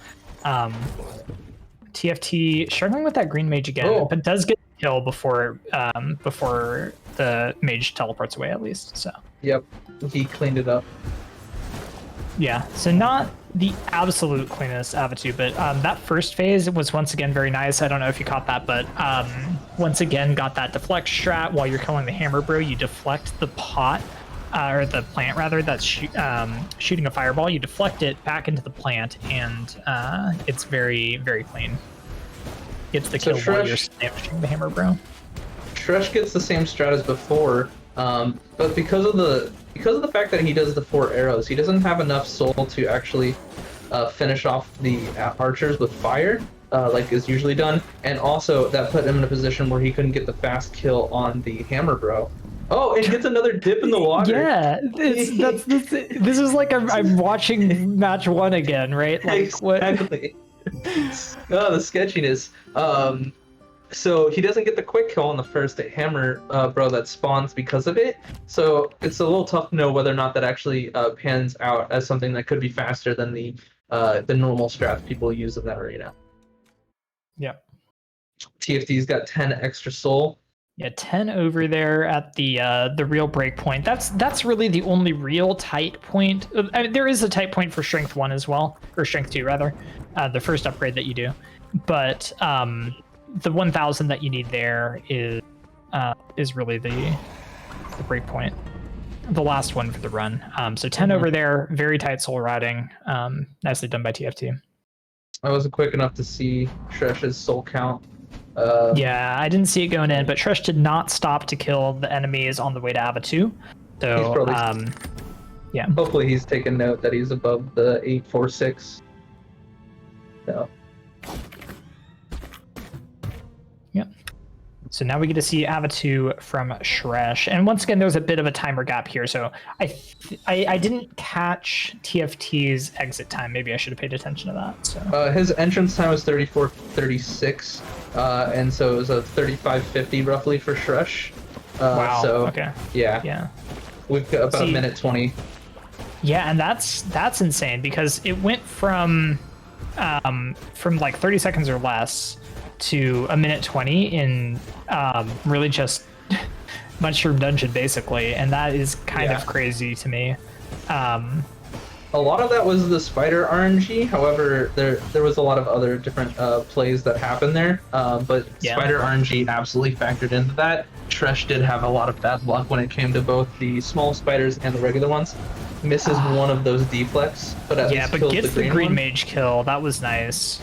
TFT struggling with that green mage again, but does get a kill before the mage teleports away at least. So. Yep, he cleaned it up. Yeah, so not the absolute cleanest Avatu, but that first phase was once again very nice. I don't know if you caught that, but once again got that deflect strat while you're killing the hammer bro. You deflect the pot, or the plant rather, that's shooting a fireball. You deflect it back into the plant, and it's very, very clean. Gets the kill while you're shooting the hammer bro. Shresh gets the same strat as before, but because of the fact that he does the 4 arrows, he doesn't have enough soul to actually finish off the archers with fire, like is usually done, and also that put him in a position where he couldn't get the fast kill on the hammer bro. Oh, it gets another dip in the water. Yeah, this is like I'm watching match 1 again, right? Like, exactly. Oh, the sketchiness. So he doesn't get the quick kill on the first hammer bro that spawns because of it. So it's a little tough to know whether or not that actually pans out as something that could be faster than the normal strats people use in that arena. Yeah. TFT's got 10 extra soul. Yeah, 10 over there at the real break point. That's really the only real tight point. I mean, there is a tight point for Strength 1 as well, or Strength 2 rather, the first upgrade that you do. But the 1000 that you need there is really the break point, the last one for the run. So 10 over there, very tight soul routing. Nicely done by TFT. I wasn't quick enough to see Shresh's soul count. Yeah, I didn't see it going in, but Shresh did not stop to kill the enemies on the way to Avatu. So, yeah. Hopefully he's taken note that he's above the 846. So. Yep. So now we get to see Ava2 from Shresh. And once again, there's a bit of a timer gap here. So I didn't catch TFT's exit time. Maybe I should have paid attention to that. So His entrance time was 34:36, and so it was a 35:50 roughly for Shresh. wow. So Okay. yeah, we've got about a minute 20. Yeah, and that's insane because it went from like 30 seconds or less to a minute 20 in really just Mushroom Dungeon basically, and that is kind of crazy to me. A lot of that was the spider RNG. However, there was a lot of other different plays that happened there. But spider RNG absolutely factored into that. Shresh did have a lot of bad luck when it came to both the small spiders and the regular ones. Misses one of those deflects, but at least kills gets the green mage kill. That was nice.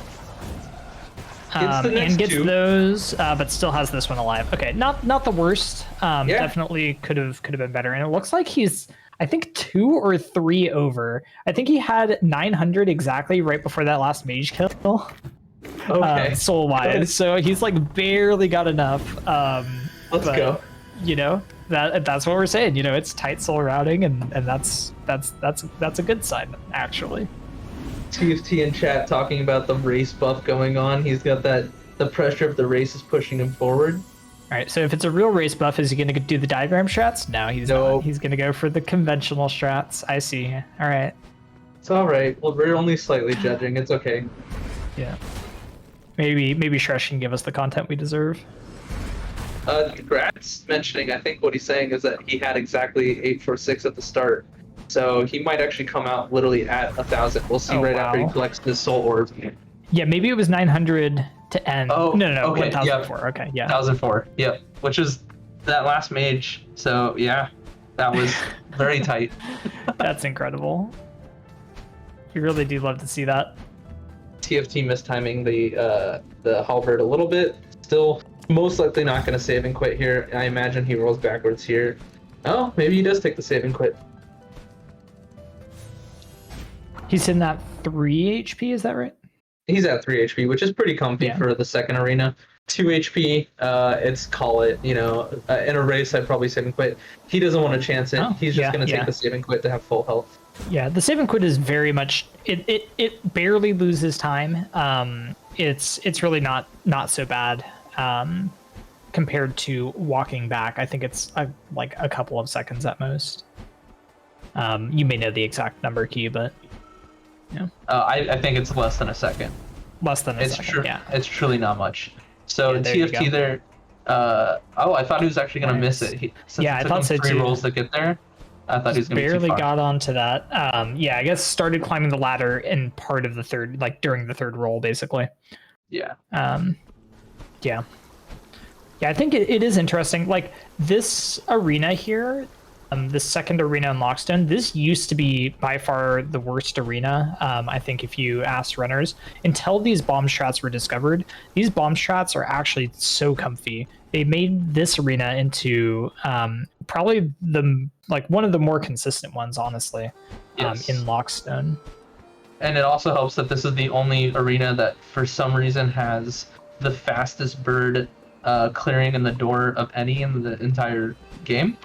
And gets two. those, but still has this one alive. Okay, not the worst. Definitely could have been better. And it looks like he's, I think, 2 or 3 over. I think he had 900 exactly right before that last mage kill. Okay. Soul wise, so he's like barely got enough. Let's go. You know, that's what we're saying. You know, it's tight soul routing, and that's a good sign actually. TFT in chat talking about the race buff going on. He's got the pressure of the race is pushing him forward. All right, so if it's a real race buff, is he going to do the diagram strats? No, he's not. He's going to go for the conventional strats. I see. All right. It's all right. Well, we're only slightly judging. It's okay. Yeah. Maybe Shresh can give us the content we deserve. Grat's mentioning, I think what he's saying is that he had exactly 846 at the start. So he might actually come out literally at 1,000. We'll see after he collects his soul orb. Yeah, maybe it was 900 to end. Oh, no, okay, 1,004. Okay, yeah. 1,004. Yep. Which is that last mage. So yeah, that was very tight. That's incredible. You really do love to see that. TFT mistiming the halberd a little bit. Still, most likely not going to save and quit here. I imagine he rolls backwards here. Oh, maybe he does take the save and quit. He's in that 3 HP, is that right? He's at 3 HP, which is pretty comfy for the second arena. 2 HP, it's call it, you know, in a race I'd probably save and quit. He doesn't want to chance it. He's just going to take the save and quit to have full health. Yeah, the save and quit is very much, it barely loses time. It's really not so bad compared to walking back. I think it's like a couple of seconds at most. You may know the exact number, Key, but yeah. I think it's less than a second. Less than a second, yeah. It's truly not much. So Yeah, there TFT you go. there, I thought he was actually going to miss Nice. it. Yeah, I thought so three too. rolls to get there. I thought he was going to be too Barely far. got onto that. Yeah, I guess started climbing the ladder in part of the third, like during the third roll, basically. Yeah. Yeah. Yeah, I think it is interesting. Like this arena here, the second arena in Lockstone, this used to be by far the worst arena. I think if you asked runners, until these bomb strats were discovered, these bomb strats are actually so comfy. They made this arena into probably one of the more consistent ones, honestly, Yes. in Lockstone. And it also helps that this is the only arena that for some reason has the fastest bird clearing in the door of any in the entire game.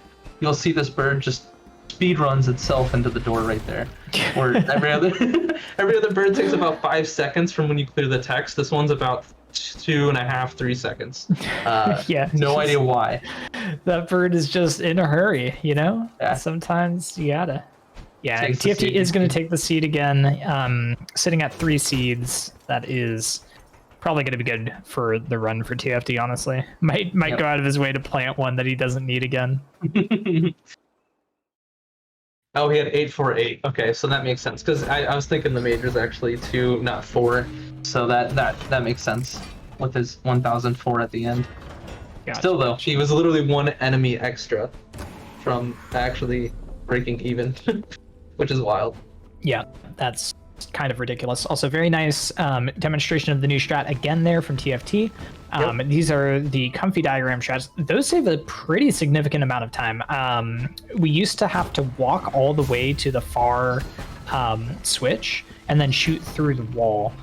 You'll see this bird just speed runs itself into the door right there. Where every other bird takes about 5 seconds from when you clear the text. This one's about 2.5, 3 seconds. Yeah. No idea why. That bird is just in a hurry, you know? Yeah. Sometimes you gotta. Yeah, and Takes the TFT seed. is going to take the seed again, sitting at 3 seeds. That is probably going to be good for the run for TFT, honestly. Might go out of his way to plant one that he doesn't need again. Oh, he had 848. Okay, so that makes sense. Because I was thinking the major's actually 2, not 4. So that makes sense with his 1004 at the end. Gotcha. Still, though, he was literally 1 enemy extra from actually breaking even, which is wild. Yeah, that's kind of ridiculous. Also, very nice demonstration of the new strat again there from TFT. These are the comfy diagram strats. Those save a pretty significant amount of time. We used to have to walk all the way to the far switch and then shoot through the wall.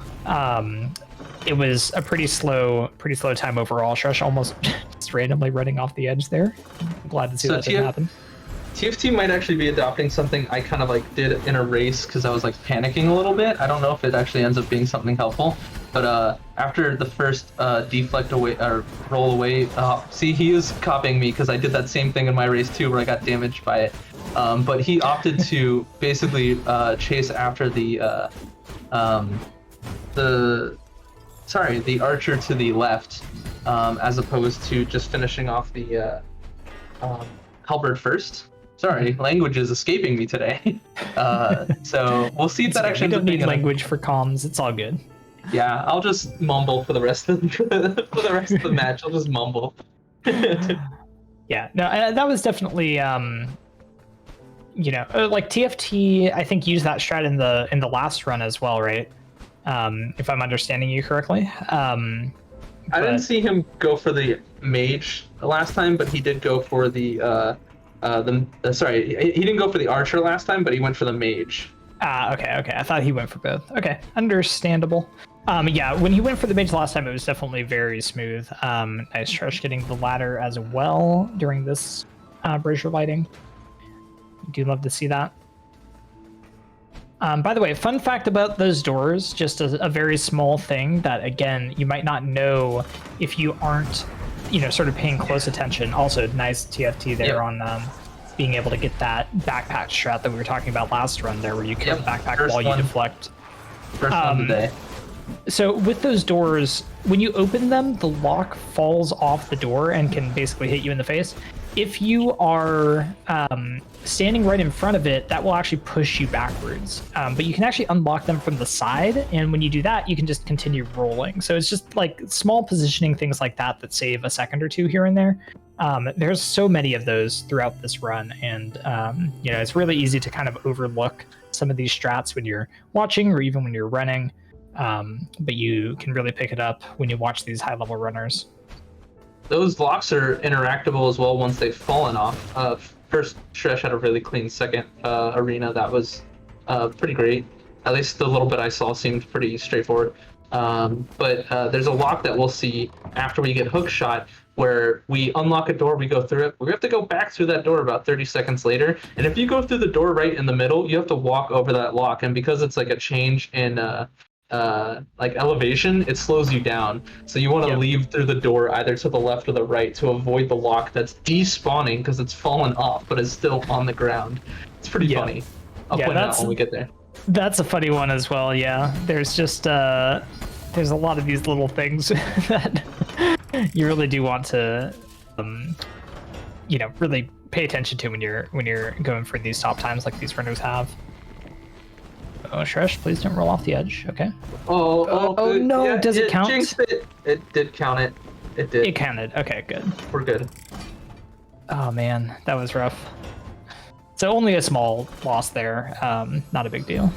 It was a pretty slow time overall. Shresh almost just randomly running off the edge there. I'm glad to see So that didn't happen. TFT might actually be adopting something I kind of like did in a race because I was like panicking a little bit. I don't know if it actually ends up being something helpful, but after the first deflect away or roll away, see, he is copying me because I did that same thing in my race too, where I got damaged by it. But he opted to basically chase after the archer to the left, as opposed to just finishing off the halberd first. Sorry, language is escaping me today. So we'll see if that actually We ends up don't being need language for comms. It's all good. Yeah, I'll just mumble for the rest of the match. I'll just mumble. Yeah, no, that was definitely like TFT. I think used that strat in the last run as well, right? If I'm understanding you correctly. I didn't see him go for the mage last time, but he did go for the he didn't go for the archer last time, but he went for the mage. Okay. I thought he went for both. Okay, understandable. Yeah, when he went for the mage last time, it was definitely very smooth. Nice Shresh getting the ladder as well during this brazier lighting. Do love to see that. By the way, fun fact about those doors, just a very small thing that, again, you might not know if you aren't, sort of paying close attention. Also, nice TFT there on being able to get that backpack strat that we were talking about last run there, where you carry the backpack while you deflect. First one today. So with those doors, when you open them, the lock falls off the door and can basically hit you in the face. If you are standing right in front of it, that will actually push you backwards. But you can actually unlock them from the side, and when you do that, you can just continue rolling. So it's just like small positioning things like that that save a second or two here and there. There's so many of those throughout this run, and it's really easy to kind of overlook some of these strats when you're watching or even when you're running. But you can really pick it up when you watch these high-level runners. Those locks are interactable as well once they've fallen off. First, Shresh had a really clean second arena that was pretty great. At least the little bit I saw seemed pretty straightforward. But there's a lock that we'll see after we get hook shot, where we unlock a door, we go through it. We have to go back through that door about 30 seconds later. And if you go through the door right in the middle, you have to walk over that lock. And because it's like a change in like elevation, it slows you down. So you want to leave through the door either to the left or the right to avoid the lock that's despawning because it's fallen off but is still on the ground. It's pretty funny. I'll point it out when we get there. That's a funny one as well. Yeah, there's just there's a lot of these little things that you really do want to really pay attention to when you're going for these top times like these runners have. Oh, Shresh, please don't roll off the edge. Okay. Oh no! Yeah, does it count? It did count it. It did. It counted. Okay, good. We're good. Oh man, that was rough. So only a small loss there. Not a big deal.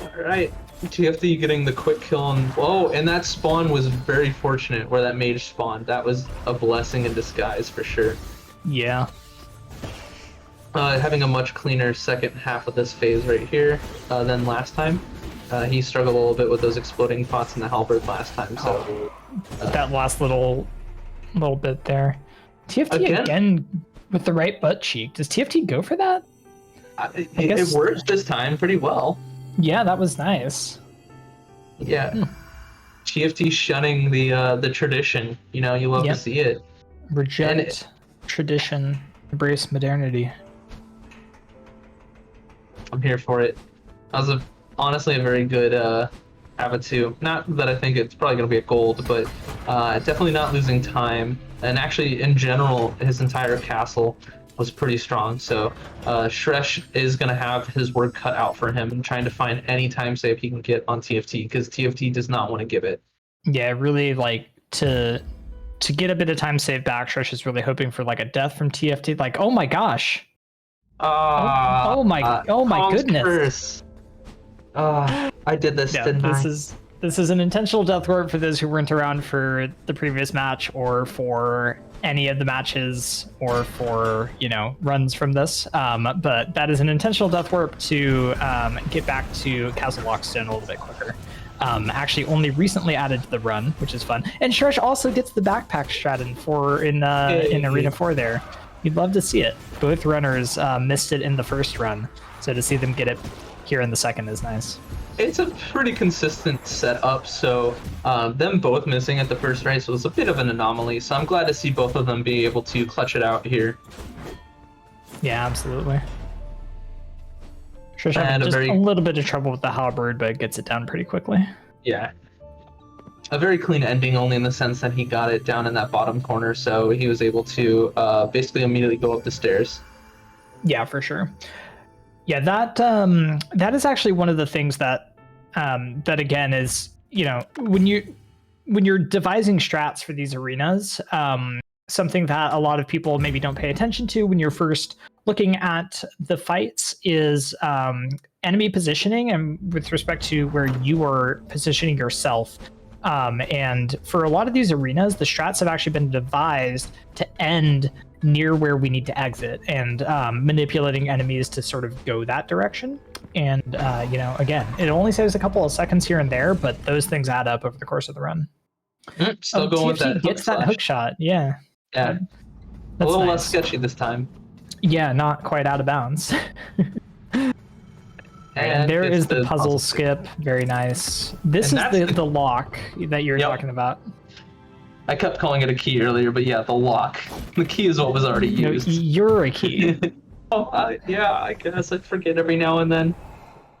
All right. TFT getting the quick kill and that spawn was very fortunate where that mage spawned. That was a blessing in disguise for sure. Yeah. Having a much cleaner second half of this phase right here than last time. He struggled a little bit with those exploding pots in the halberd last time. So that last little bit there. TFT again with the right butt cheek. Does TFT go for that? It worked this time pretty well. Yeah, that was nice. Yeah. TFT shunning the tradition. You love to see it. Reject tradition, embrace modernity. I'm here for it. That was honestly a very good Havasu. Not that I think it's probably going to be a gold, but definitely not losing time. And actually, in general, his entire castle was pretty strong. So Shresh is going to have his work cut out for him and trying to find any time save he can get on TFT, because TFT does not want to give it. Yeah, really, like, to get a bit of time save back, Shresh is really hoping for like a death from TFT. Like, oh my gosh. Oh my goodness. I did this, didn't I? This is an intentional death warp for those who weren't around for the previous match or for any of the matches or for, runs from this. But that is an intentional death warp to get back to Castle Lockstone a little bit quicker. actually only recently added to the run, which is fun. And Shresh also gets the backpack strat in Arena 4 there. You'd love to see it. Both runners missed it in the first run, so to see them get it here in the second is nice. It's a pretty consistent setup, so them both missing at the first race was a bit of an anomaly, so I'm glad to see both of them be able to clutch it out here. Yeah, absolutely. Shresh had And just a little bit of trouble with the halberd, but gets it down pretty quickly. Yeah. A very clean ending, only in the sense that he got it down in that bottom corner, so he was able to basically immediately go up the stairs. Yeah, for sure. Yeah, that is actually one of the things that that again is, you know, when you're devising strats for these arenas, something that a lot of people maybe don't pay attention to when you're first looking at the fights is enemy positioning and with respect to where you are positioning yourself. And for a lot of these arenas, the strats have actually been devised to end near where we need to exit and manipulating enemies to sort of go that direction. And, you know, again, it only saves a couple of seconds here and there, but those things add up over the course of the run. Still going with that. Gets that hook shot. Yeah. Yeah. A little less sketchy this time. Yeah, not quite out of bounds. And there is the puzzle skip. Very nice. This is the lock that you're talking about. I kept calling it a key earlier, but yeah, the lock. The key is what was already used. No, you're a key. Yeah, I guess I forget every now and then.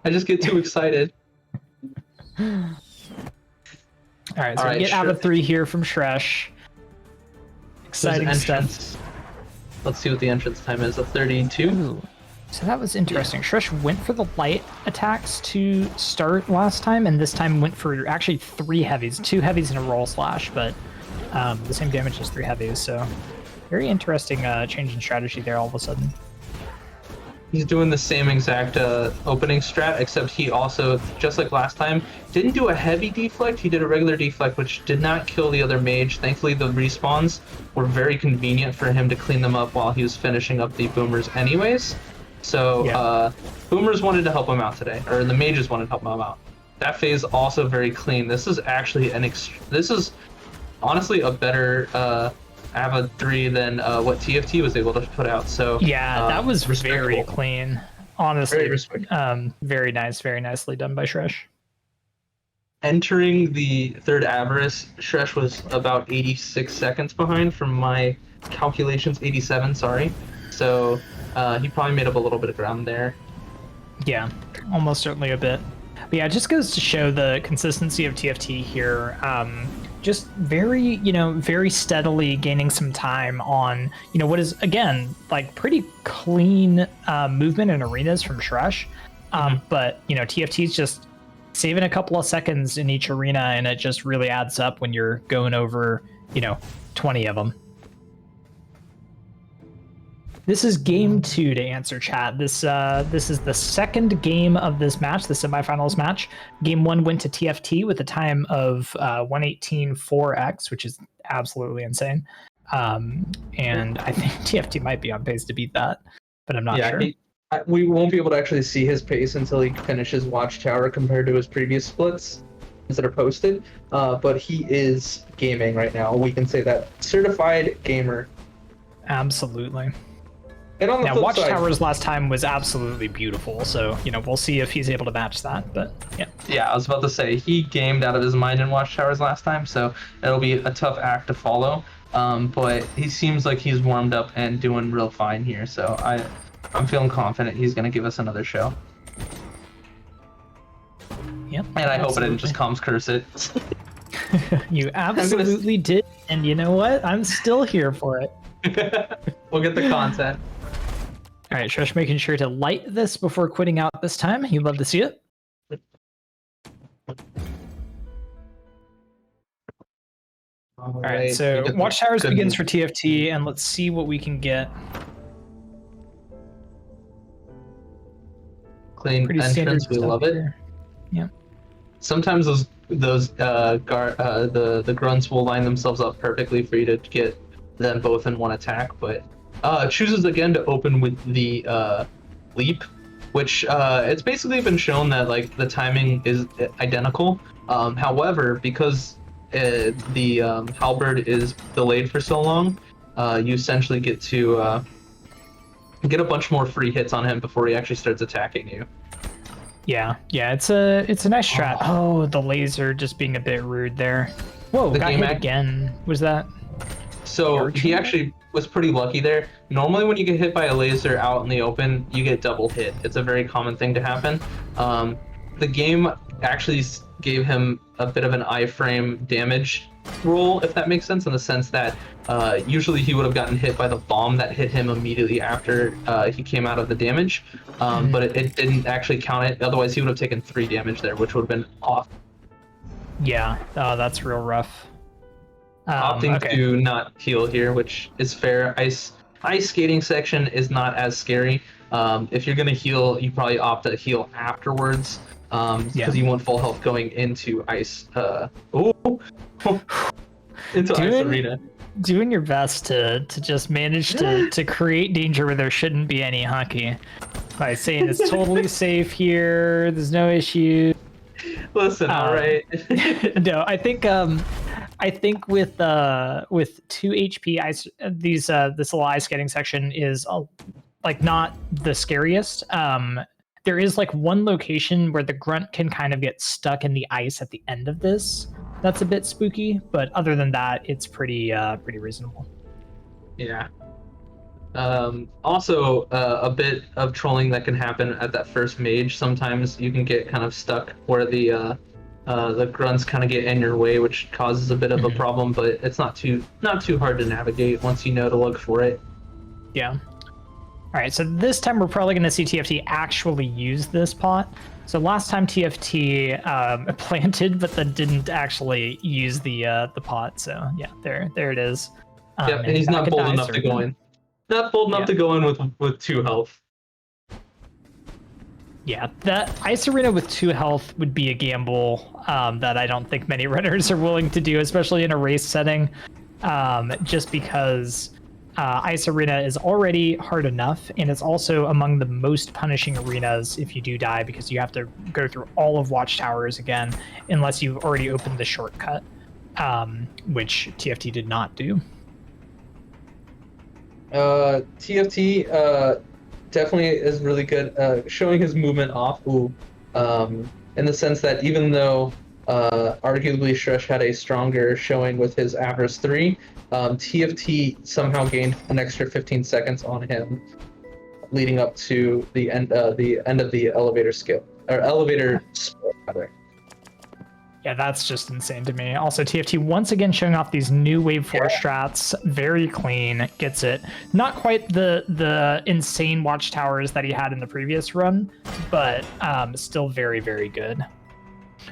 I just get too excited. All right, so we get out of 3 here from Shresh. Exciting stuff. Let's see what the entrance time is. A 32. Ooh. So that was interesting. Shresh went for the light attacks to start last time, and this time went for actually 3 heavies. 2 heavies and a roll slash, but the same damage as 3 heavies. So very interesting change in strategy there all of a sudden. He's doing the same exact opening strat, except he also, just like last time, didn't do a heavy deflect. He did a regular deflect, which did not kill the other mage. Thankfully, the respawns were very convenient for him to clean them up while he was finishing up the boomers anyways. So boomers wanted to help him out today, or the mages wanted to help him out. That phase also very clean. This is actually this is honestly a better Ava 3 than what TFT was able to put out. So yeah, that was very clean. Honestly, very nice, very nicely done by Shresh. Entering the third Avarice, Shresh was about 86 seconds behind from my calculations. 87, sorry. So he probably made up a little bit of ground there. Yeah, almost certainly a bit. But yeah, it just goes to show the consistency of TFT here. Just very, very steadily gaining some time on, what is, again, like pretty clean movement in arenas from Shresh. But, TFT's just saving a couple of seconds in each arena, and it just really adds up when you're going over, 20 of them. This is game 2 to answer chat. This is the second game of this match, the semifinals match. Game 1 went to TFT with a time of 1:18.4x, which is absolutely insane. And I think TFT might be on pace to beat that, but I'm not sure. We won't be able to actually see his pace until he finishes Watchtower compared to his previous splits that are posted. But he is gaming right now. We can say that. Certified gamer. Absolutely. And on the now, flip Watchtower's side, last time was absolutely beautiful, so we'll see if he's able to match that. But yeah. Yeah, I was about to say he gamed out of his mind in Watchtower's last time, so it'll be a tough act to follow. But he seems like he's warmed up and doing real fine here, so I'm feeling confident he's going to give us another show. Yep. And I hope I didn't just comms curse it. You absolutely did, and you know what? I'm still here for it. We'll get the content. All right, Shresh, making sure to light this before quitting out this time. You'd love to see it. All right, so Watchtowers begins for TFT, and let's see what we can get. Clean entrance, we love it. Yeah. Sometimes the grunts will line themselves up perfectly for you to get them both in one attack, but chooses again to open with the leap, which it's basically been shown that like the timing is identical However, because the halberd is delayed for so long, you essentially get to get a bunch more free hits on him before he actually starts attacking you. Yeah, it's a nice strat. Oh, the laser just being a bit rude there. Whoa, got hit again. Was that? So he actually was pretty lucky there. Normally when you get hit by a laser out in the open, you get double hit. It's a very common thing to happen. The game actually gave him a bit of an iframe damage roll, if that makes sense, in the sense that usually he would have gotten hit by the bomb that hit him immediately after he came out of the damage, but it didn't actually count it. Otherwise, he would have taken 3 damage there, which would have been off. Yeah, that's real rough. Opting to not heal here, which is fair. Ice skating section is not as scary. If you're gonna heal, you probably opt to heal afterwards, because you want full health going into ice. Into ice arena. Doing your best to just manage to create danger where there shouldn't be any, Hockey. By saying it's totally safe here, there's no issue. Listen, all right. No, I think with 2 HP, this little ice skating section is like not the scariest. There is like one location where the grunt can kind of get stuck in the ice at the end of this. That's a bit spooky, but other than that, it's pretty reasonable. Yeah. Also, a bit of trolling that can happen at that first mage. Sometimes you can get kind of stuck where the grunts kind of get in your way, which causes a bit of a problem. But it's not too hard to navigate once you know to look for it. Yeah. All right. So this time we're probably going to see TFT actually use this pot. So last time TFT planted, but then didn't actually use the pot. So yeah, there it is. Yeah, and he's not bold enough to go in. Not bold enough to go in with 2 health. Yeah, that Ice Arena with 2 health would be a gamble that I don't think many runners are willing to do, especially in a race setting, just because Ice Arena is already hard enough, and it's also among the most punishing arenas if you do die, because you have to go through all of Watchtowers again, unless you've already opened the shortcut, which TFT did not do. TFT definitely is really good, showing his movement off, in the sense that even though arguably Shresh had a stronger showing with his Avarice 3, TFT somehow gained an extra 15 seconds on him, leading up to the end of the elevator skill, or elevator split, rather. Yeah, that's just insane to me. Also, TFT once again showing off these new Wave 4 strats. Very clean, gets it. Not quite the insane Watchtowers that he had in the previous run, but still very, very good.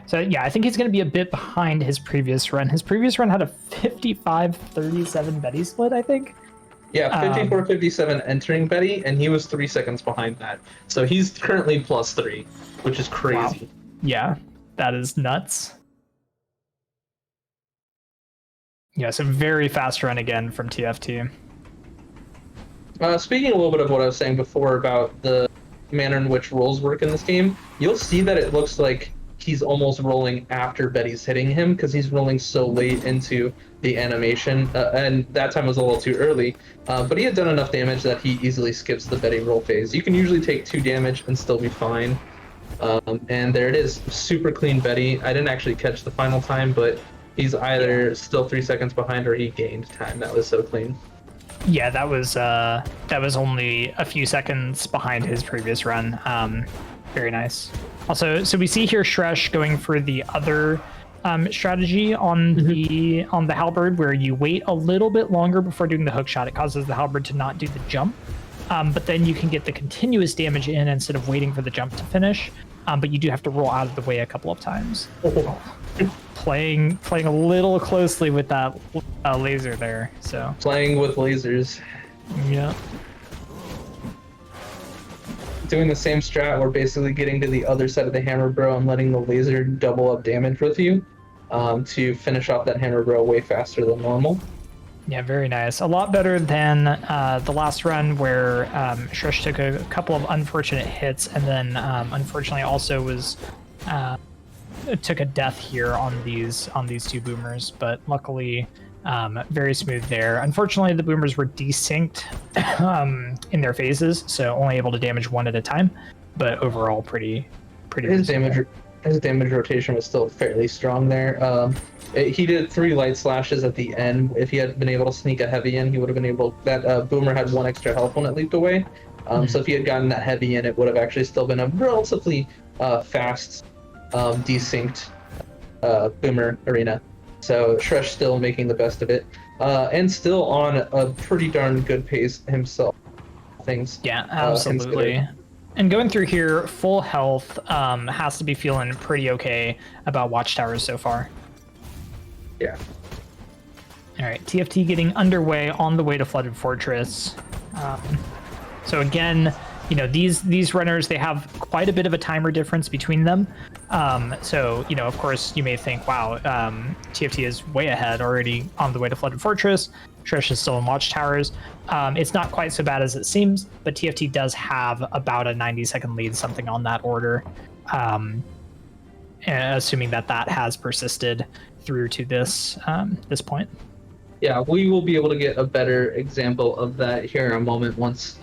So yeah, I think he's going to be a bit behind his previous run. His previous run had a 55-37 Betty split, I think. Yeah, 54-57 entering Betty, and he was 3 seconds behind that. So he's currently +3, which is crazy. Wow. Yeah, that is nuts. Yeah, so very fast run again from TFT. Speaking a little bit of what I was saying before about the manner in which rolls work in this game, you'll see that it looks like he's almost rolling after Betty's hitting him, because he's rolling so late into the animation, and that time was a little too early, but he had done enough damage that he easily skips the Betty roll phase. You can usually take 2 damage and still be fine. And there it is, super clean Betty. I didn't actually catch the final time, but he's either still 3 seconds behind or he gained time. That was so clean. Yeah, that was only a few seconds behind his previous run. Very nice. Also, so we see here Shresh going for the other strategy on the halberd, where you wait a little bit longer before doing the hook shot. It causes the halberd to not do the jump, but then you can get the continuous damage in instead of waiting for the jump to finish. But you do have to roll out of the way a couple of times. Playing a little closely with that laser there. So playing with lasers. Yeah. Doing the same strat, we're basically getting to the other side of the hammer bro and letting the laser double up damage with you, to finish off that hammer bro way faster than normal. Yeah, very nice. A lot better than the last run where Shresh took a couple of unfortunate hits, and then unfortunately also was took a death here on these two boomers, but luckily very smooth there. Unfortunately, the boomers were desynced in their phases, so only able to damage one at a time. But overall, pretty. His damage rotation was still fairly strong there. He did 3 light slashes at the end. If he had been able to sneak a heavy in, he would have been able. That boomer had 1 extra health when it leaped away. So if he had gotten that heavy in, it would have actually still been a relatively fast, desynced boomer arena. So Shresh still making the best of it, and still on a pretty darn good pace himself. Yeah, absolutely. And going through here, full health, has to be feeling pretty okay about watchtowers so far. Yeah. All right, TFT getting underway on the way to Flooded Fortress. So again, you know, these runners, they have quite a bit of a timer difference between them. So, you know, of course, you may think, wow, TFT is way ahead, already on the way to Flooded Fortress. Shresh is still in watchtowers. It's not quite so bad as it seems, but TFT does have about a 90-second lead, something on that order, assuming that has persisted through to this point. Yeah, we will be able to get a better example of that here in a moment once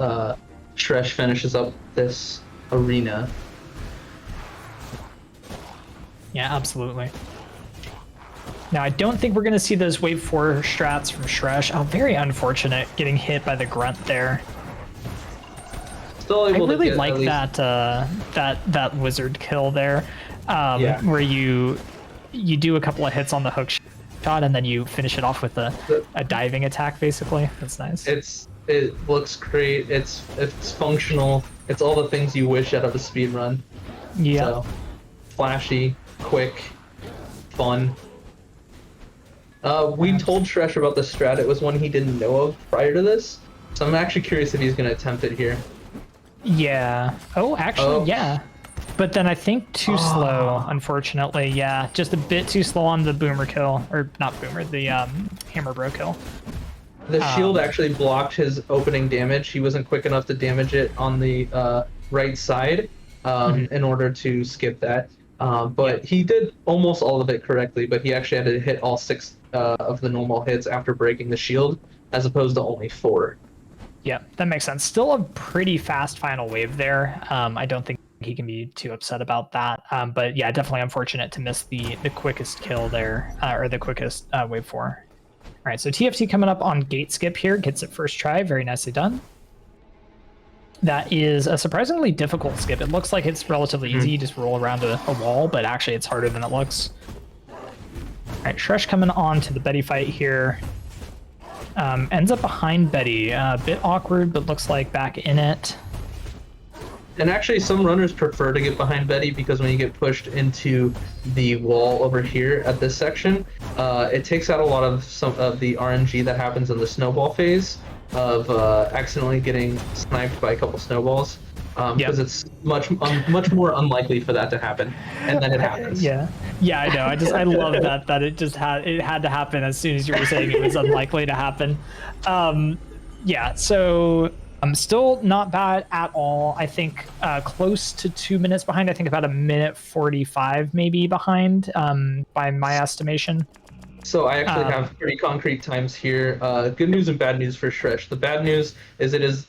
Shresh finishes up this arena. Yeah, absolutely. Now, I don't think we're going to see those wave 4 strats from Shresh. Oh, very unfortunate getting hit by the grunt there. Still able I really to get like that wizard kill there, where you do a couple of hits on the hook shot and then you finish it off with a diving attack, basically. That's nice. It looks great. It's functional. It's all the things you wish out of a speed run. Yeah. So, flashy, quick, fun. We told Shresh about the strat. It was one he didn't know of prior to this. So I'm actually curious if he's going to attempt it here. Yeah. Oh, actually, yeah. But then I think too slow, unfortunately. Yeah, just a bit too slow on the boomer kill. Or not boomer, the hammer bro kill. The shield actually blocked his opening damage. He wasn't quick enough to damage it on the right side in order to skip that. But he did almost all of it correctly, but he actually had to hit all 6 of the normal hits after breaking the shield, as opposed to only 4. Yeah, that makes sense. Still a pretty fast final wave there. I don't think he can be too upset about that. But yeah, definitely unfortunate to miss the quickest kill there, or the quickest wave 4. All right, so TFT coming up on gate skip here, gets it first try, very nicely done. That is a surprisingly difficult skip. It looks like it's relatively easy, you just roll around a wall, but actually it's harder than it looks. All right, Shresh coming on to the Betty fight here. Ends up behind Betty. A bit awkward, but looks like back in it. And actually, some runners prefer to get behind Betty because when you get pushed into the wall over here at this section, it takes out a lot of some of the RNG that happens in the snowball phase of accidentally getting sniped by a couple snowballs. Because it's much more unlikely for that to happen, and then it happens. Yeah, I know. I love that it had to happen as soon as you were saying it was unlikely to happen. Yeah, so still not bad at all. I think close to 2 minutes behind. I think about 1:45 maybe behind by my estimation. So I actually have pretty concrete times here. Good news and bad news for Shresh. The bad news is it is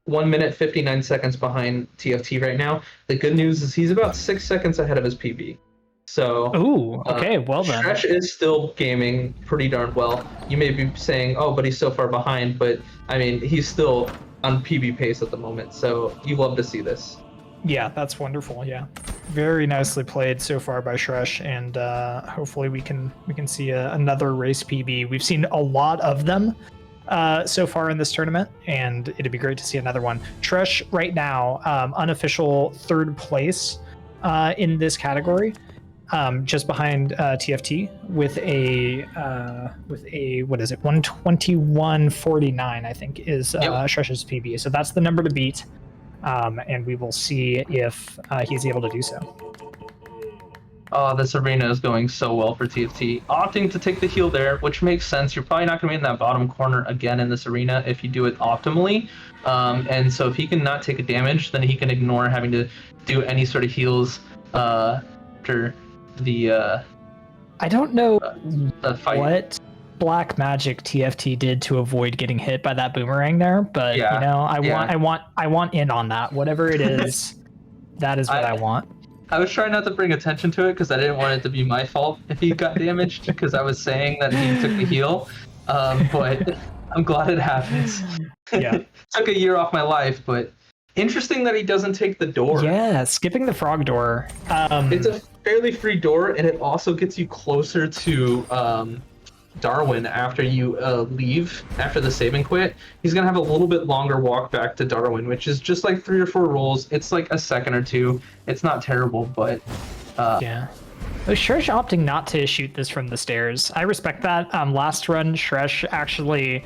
1 minute 59 seconds behind TFT right now. The good news is he's about 6 seconds ahead of his PB. So ooh, okay, well then. Shresh is still gaming pretty darn well. You may be saying, oh, but he's so far behind, but I mean, he's still on PB pace at the moment. So you love to see this. Yeah, that's wonderful. Yeah, very nicely played so far by Shresh, and hopefully we can see another race PB. We've seen a lot of them so far in this tournament, and it'd be great to see another one. Shresh right now, unofficial 3rd place in this category, just behind TFT with a what is it, 121.49 I think is Shresh's PB. So that's the number to beat. And we will see if he's able to do so. Oh, this arena is going so well for TFT. Opting to take the heal there, which makes sense. You're probably not going to be in that bottom corner again in this arena if you do it optimally. And so if he can not take a damage, then he can ignore having to do any sort of heals after the I don't know fight. what black magic TFT did to avoid getting hit by that boomerang there, but Yeah, you know, yeah. I want in on that. Whatever it is, that is what I want. I was trying not to bring attention to it because I didn't want it to be my fault if he got damaged because I was saying that he took the heal. But I'm glad it happens. Yeah. Took a year off my life, but interesting that he doesn't take the door. Yeah, skipping the frog door. It's a fairly free door, and it also gets you closer to Darwin after you leave, after the save and quit. He's going to have a little bit longer walk back to Darwin, which is just like 3 or 4 rolls. It's like a second or two. It's not terrible, but... yeah. Shresh opting not to shoot this from the stairs. I respect that. Last run, Shresh actually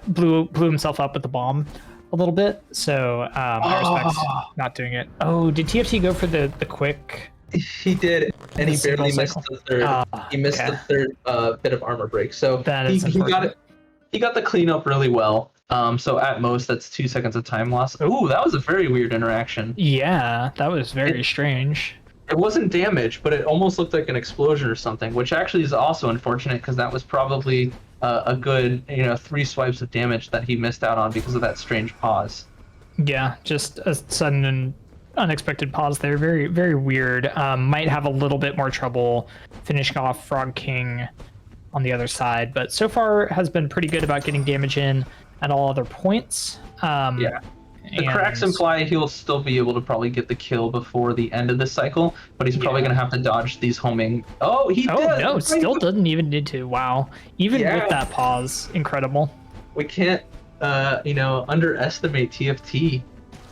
blew himself up with the bomb a little bit, so I respect not doing it. Oh, did TFT go for the quick... He did, and he barely missed the third. He missed the third bit of armor break. So he got it. He got the cleanup really well. So at most, that's 2 seconds of time loss. Ooh, that was a very weird interaction. Yeah, that was very strange. It wasn't damage, but it almost looked like an explosion or something, which actually is also unfortunate because that was probably a good 3 swipes of damage that he missed out on because of that strange pause. Yeah, just a sudden and unexpected pause there. Very, very weird. Might have a little bit more trouble finishing off Frog King on the other side, but so far has been pretty good about getting damage in at all other points. Yeah. The cracks imply he'll still be able to probably get the kill before the end of the cycle, but he's probably going to have to dodge these homing. Oh, he did! Oh, no, still doesn't even need to. Wow. Even with that pause, incredible. We can't, underestimate TFT.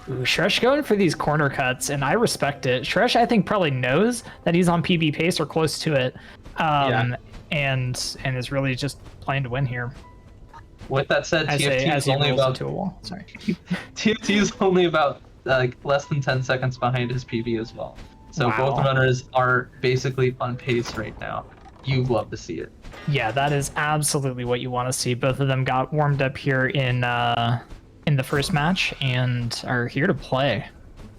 Ooh, Shresh going for these corner cuts, and I respect it. Shresh, I think, probably knows that he's on PB pace or close to it, and is really just playing to win here. With that said, TFT is only about into a wall. Sorry. TFT is only about less than 10 seconds behind his PB as well. So both runners are basically on pace right now. You love to see it. Yeah, that is absolutely what you want to see. Both of them got warmed up here in the first match and are here to play.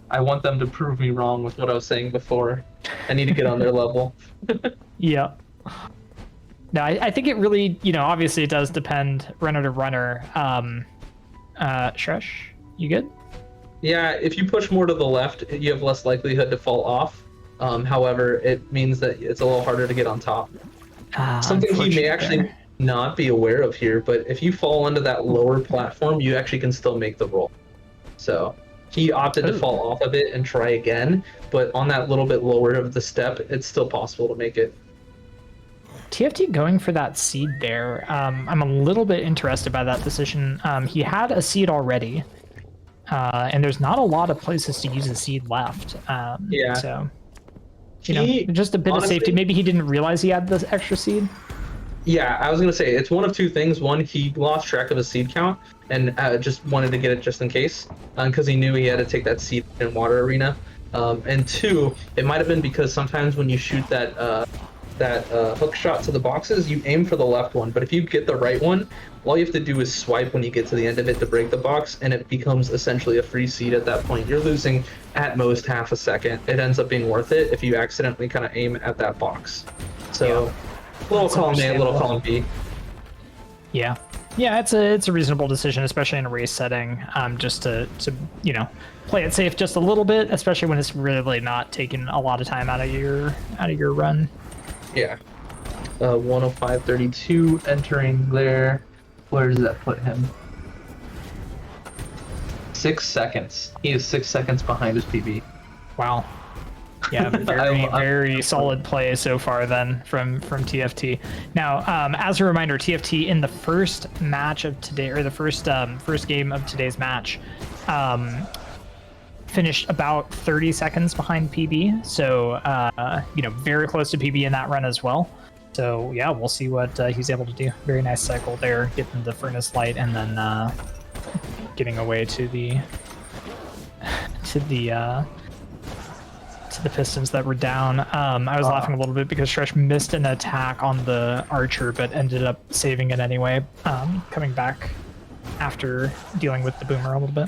I want them to prove me wrong with what I was saying before. I need to get on their level. Yeah. No, I think it really, obviously it does depend runner to runner. Shresh, you good? Yeah, if you push more to the left, you have less likelihood to fall off. However, it means that it's a little harder to get on top. Something he may actually not be aware of here, but if you fall onto that lower platform, you actually can still make the roll. So he opted to fall off of it and try again, but on that little bit lower of the step, it's still possible to make it. TFT going for that seed there. I'm a little bit interested by that decision. He had a seed already, and there's not a lot of places to use a seed left. So, just a bit of safety. Maybe he didn't realize he had this extra seed. Yeah, I was going to say, it's one of two things. One, he lost track of his seed count and just wanted to get it just in case, because he knew he had to take that seed in Water Arena. And two, it might have been because sometimes when you shoot that hook shot to the boxes, you aim for the left one, but if you get the right one, all you have to do is swipe when you get to the end of it to break the box, and it becomes essentially a free seed at that point. You're losing at most half a second. It ends up being worth it if you accidentally kind of aim at that box. So, little column A, little column B. Yeah, it's a reasonable decision, especially in a race setting. Just to play it safe just a little bit, especially when it's really not taking a lot of time out of your run. Yeah. 105.32 entering there. Where does that put him? 6 seconds. He is 6 seconds behind his PB. Wow. Yeah, very solid play so far then from TFT. Now, as a reminder, TFT in the first match of today, or the first game of today's match, finished about 30 seconds behind PB. So, very close to PB in that run as well. So yeah, we'll see what he's able to do. Very nice cycle there, getting the furnace light and then getting away to the pistons that were down. I was laughing a little bit because Shresh missed an attack on the archer, but ended up saving it anyway, coming back after dealing with the boomer a little bit.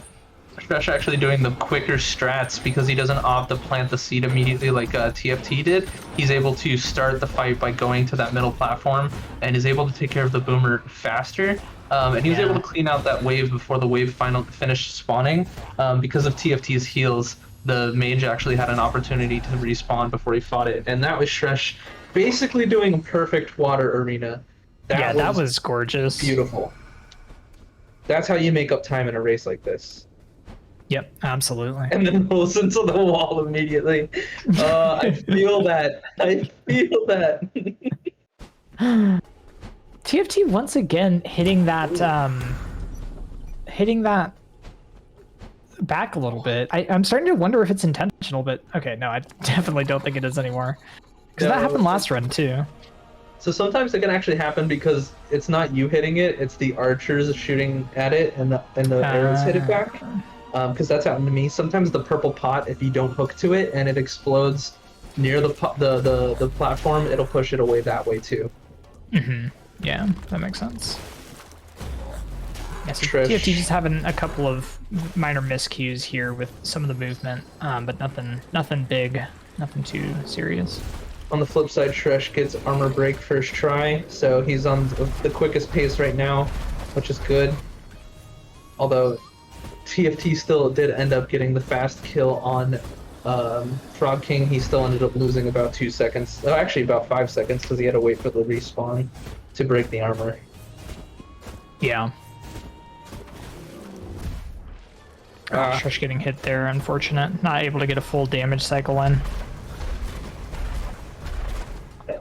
Shresh actually doing the quicker strats because he doesn't opt to plant the seed immediately like TFT did. He's able to start the fight by going to that middle platform and is able to take care of the boomer faster. And he was able to clean out that wave before the wave finished spawning. Because of TFT's heals, the mage actually had an opportunity to respawn before he fought it. And that was Shresh basically doing a perfect water arena. That was gorgeous. Beautiful. That's how you make up time in a race like this. Yep, absolutely. And then rolls into the wall immediately. I feel that. I feel that. TFT once again hitting that back a little bit. I'm starting to wonder if it's intentional, but okay, no, I definitely don't think it is anymore. Because that happened last run too. So sometimes it can actually happen because it's not you hitting it, it's the archers shooting at it and the arrows hit it back. Because that's happened to me. Sometimes the purple pot, if you don't hook to it and it explodes near the platform, it'll push it away that way too. Mm-hmm. Yeah, that makes sense. Yeah, so Trish. TFT just having a couple of minor miscues here with some of the movement, but nothing big, nothing too serious. On the flip side, Shresh gets armor break first try, so he's on the quickest pace right now, which is good. Although TFT still did end up getting the fast kill on Frog King, he still ended up losing about 2 seconds. Oh, actually about 5 seconds because he had to wait for the respawn to break the armor. Yeah. Shresh getting hit there, unfortunate. Not able to get a full damage cycle in.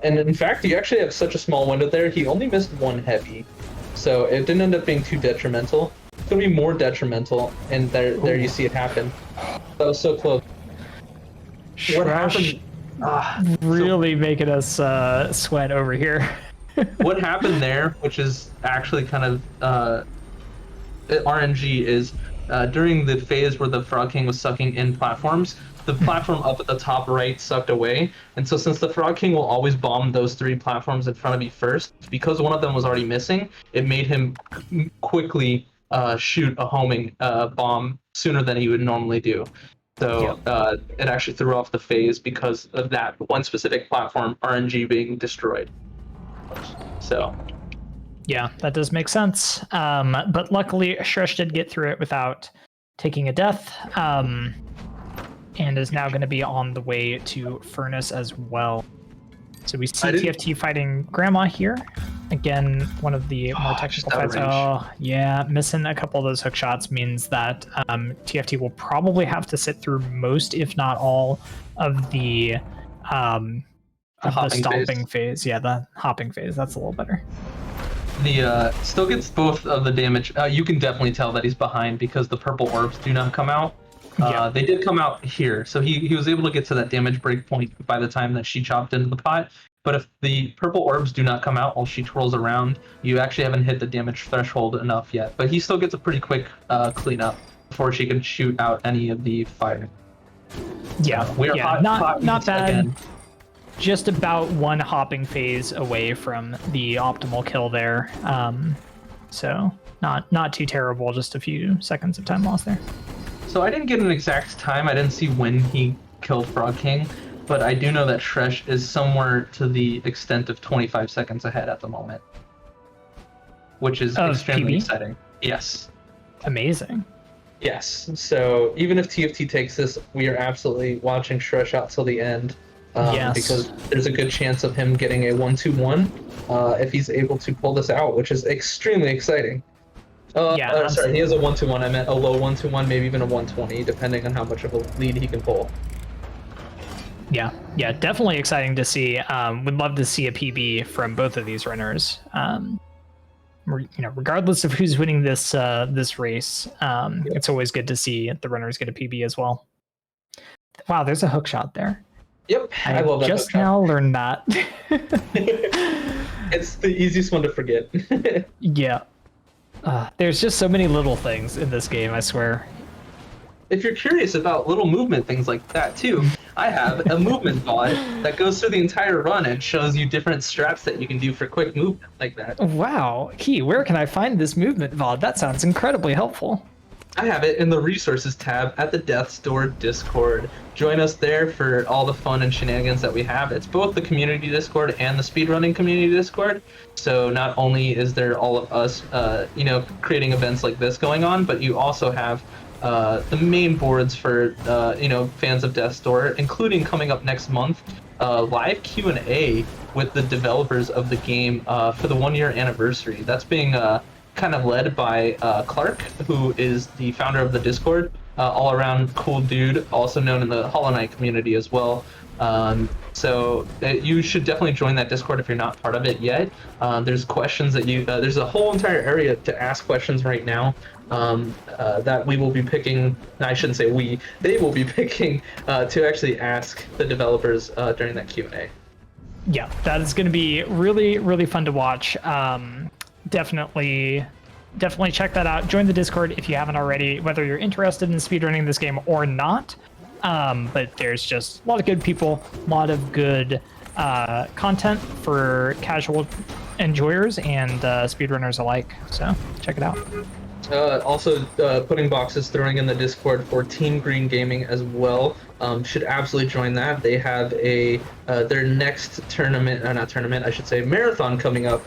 And in fact, you actually have such a small window there, he only missed one heavy. So it didn't end up being too detrimental. It's going to be more detrimental, and there you see it happen. That was so close. What happened? Really making us sweat over here. What happened there, which is actually kind of RNG, is during the phase where the Frog King was sucking in platforms, the platform up at the top right sucked away, and so since the Frog King will always bomb those 3 platforms in front of you first, because one of them was already missing, it made him quickly shoot a homing bomb sooner than he would normally do. So it actually threw off the phase because of that one specific platform RNG being destroyed. So Yeah, that does make sense. But luckily, Shresh did get through it without taking a death, and is now going to be on the way to Furnace as well. So we see TFT fighting Grandma here. Again, one of the more technical fights. Oh, yeah, missing a couple of those hook shots means that TFT will probably have to sit through most, if not all, of the stomping phase. Yeah, the hopping phase. That's a little better. The still gets both of the damage. You can definitely tell that he's behind because the purple orbs do not come out. They did come out here, so he was able to get to that damage break point by the time that she chopped into the pot. But if the purple orbs do not come out while she twirls around, you actually haven't hit the damage threshold enough yet. But he still gets a pretty quick cleanup before she can shoot out any of the fire. Yeah, we are not bad. Again. Just about one hopping phase away from the optimal kill there. So not too terrible, just a few seconds of time lost there. So I didn't get an exact time. I didn't see when he killed Frog King, but I do know that Shresh is somewhere to the extent of 25 seconds ahead at the moment, which is extremely exciting. Yes. Amazing. Yes. So even if TFT takes this, we are absolutely watching Shresh out till the end. Because there's a good chance of him getting a 1-2-1 if he's able to pull this out, which is extremely exciting. Sorry, he has a 1-2-1. I meant a low 1-2-1, maybe even a 120, depending on how much of a lead he can pull. Yeah, definitely exciting to see. Would love to see a PB from both of these runners. Regardless of who's winning this race, it's always good to see the runners get a PB as well. Wow, there's a hook shot there. Yep, I love that. Just now learned that. It's the easiest one to forget. Yeah. There's just so many little things in this game, I swear. If you're curious about little movement things like that too, I have a movement VOD that goes through the entire run and shows you different strats that you can do for quick movement like that. Wow. Key, where can I find this movement VOD? That sounds incredibly helpful. I have it in the resources tab at the Death's Door Discord. Join us there for all the fun and shenanigans that we have. It's both the community Discord and the speedrunning community Discord. So not only is there all of us, creating events like this going on, but you also have the main boards for fans of Death's Door, including coming up next month, live Q&A with the developers of the game for the 1-year anniversary. That's being kind of led by Clark, who is the founder of the Discord, all around cool dude, also known in the Hollow Knight community as well. So you should definitely join that Discord if you're not part of it yet. There's questions that there's a whole entire area to ask questions right now that we will be picking. I shouldn't say we, they will be picking to actually ask the developers during that Q&A. Yeah, that is going to be really, really fun to watch. Definitely check that out. Join the Discord if you haven't already, whether you're interested in speedrunning this game or not. But there's just a lot of good people, a lot of good content for casual enjoyers and speedrunners alike. So check it out. Also, Pudding Box is throwing in the Discord for Team Green Gaming as well. Should absolutely join that. They have their next marathon coming up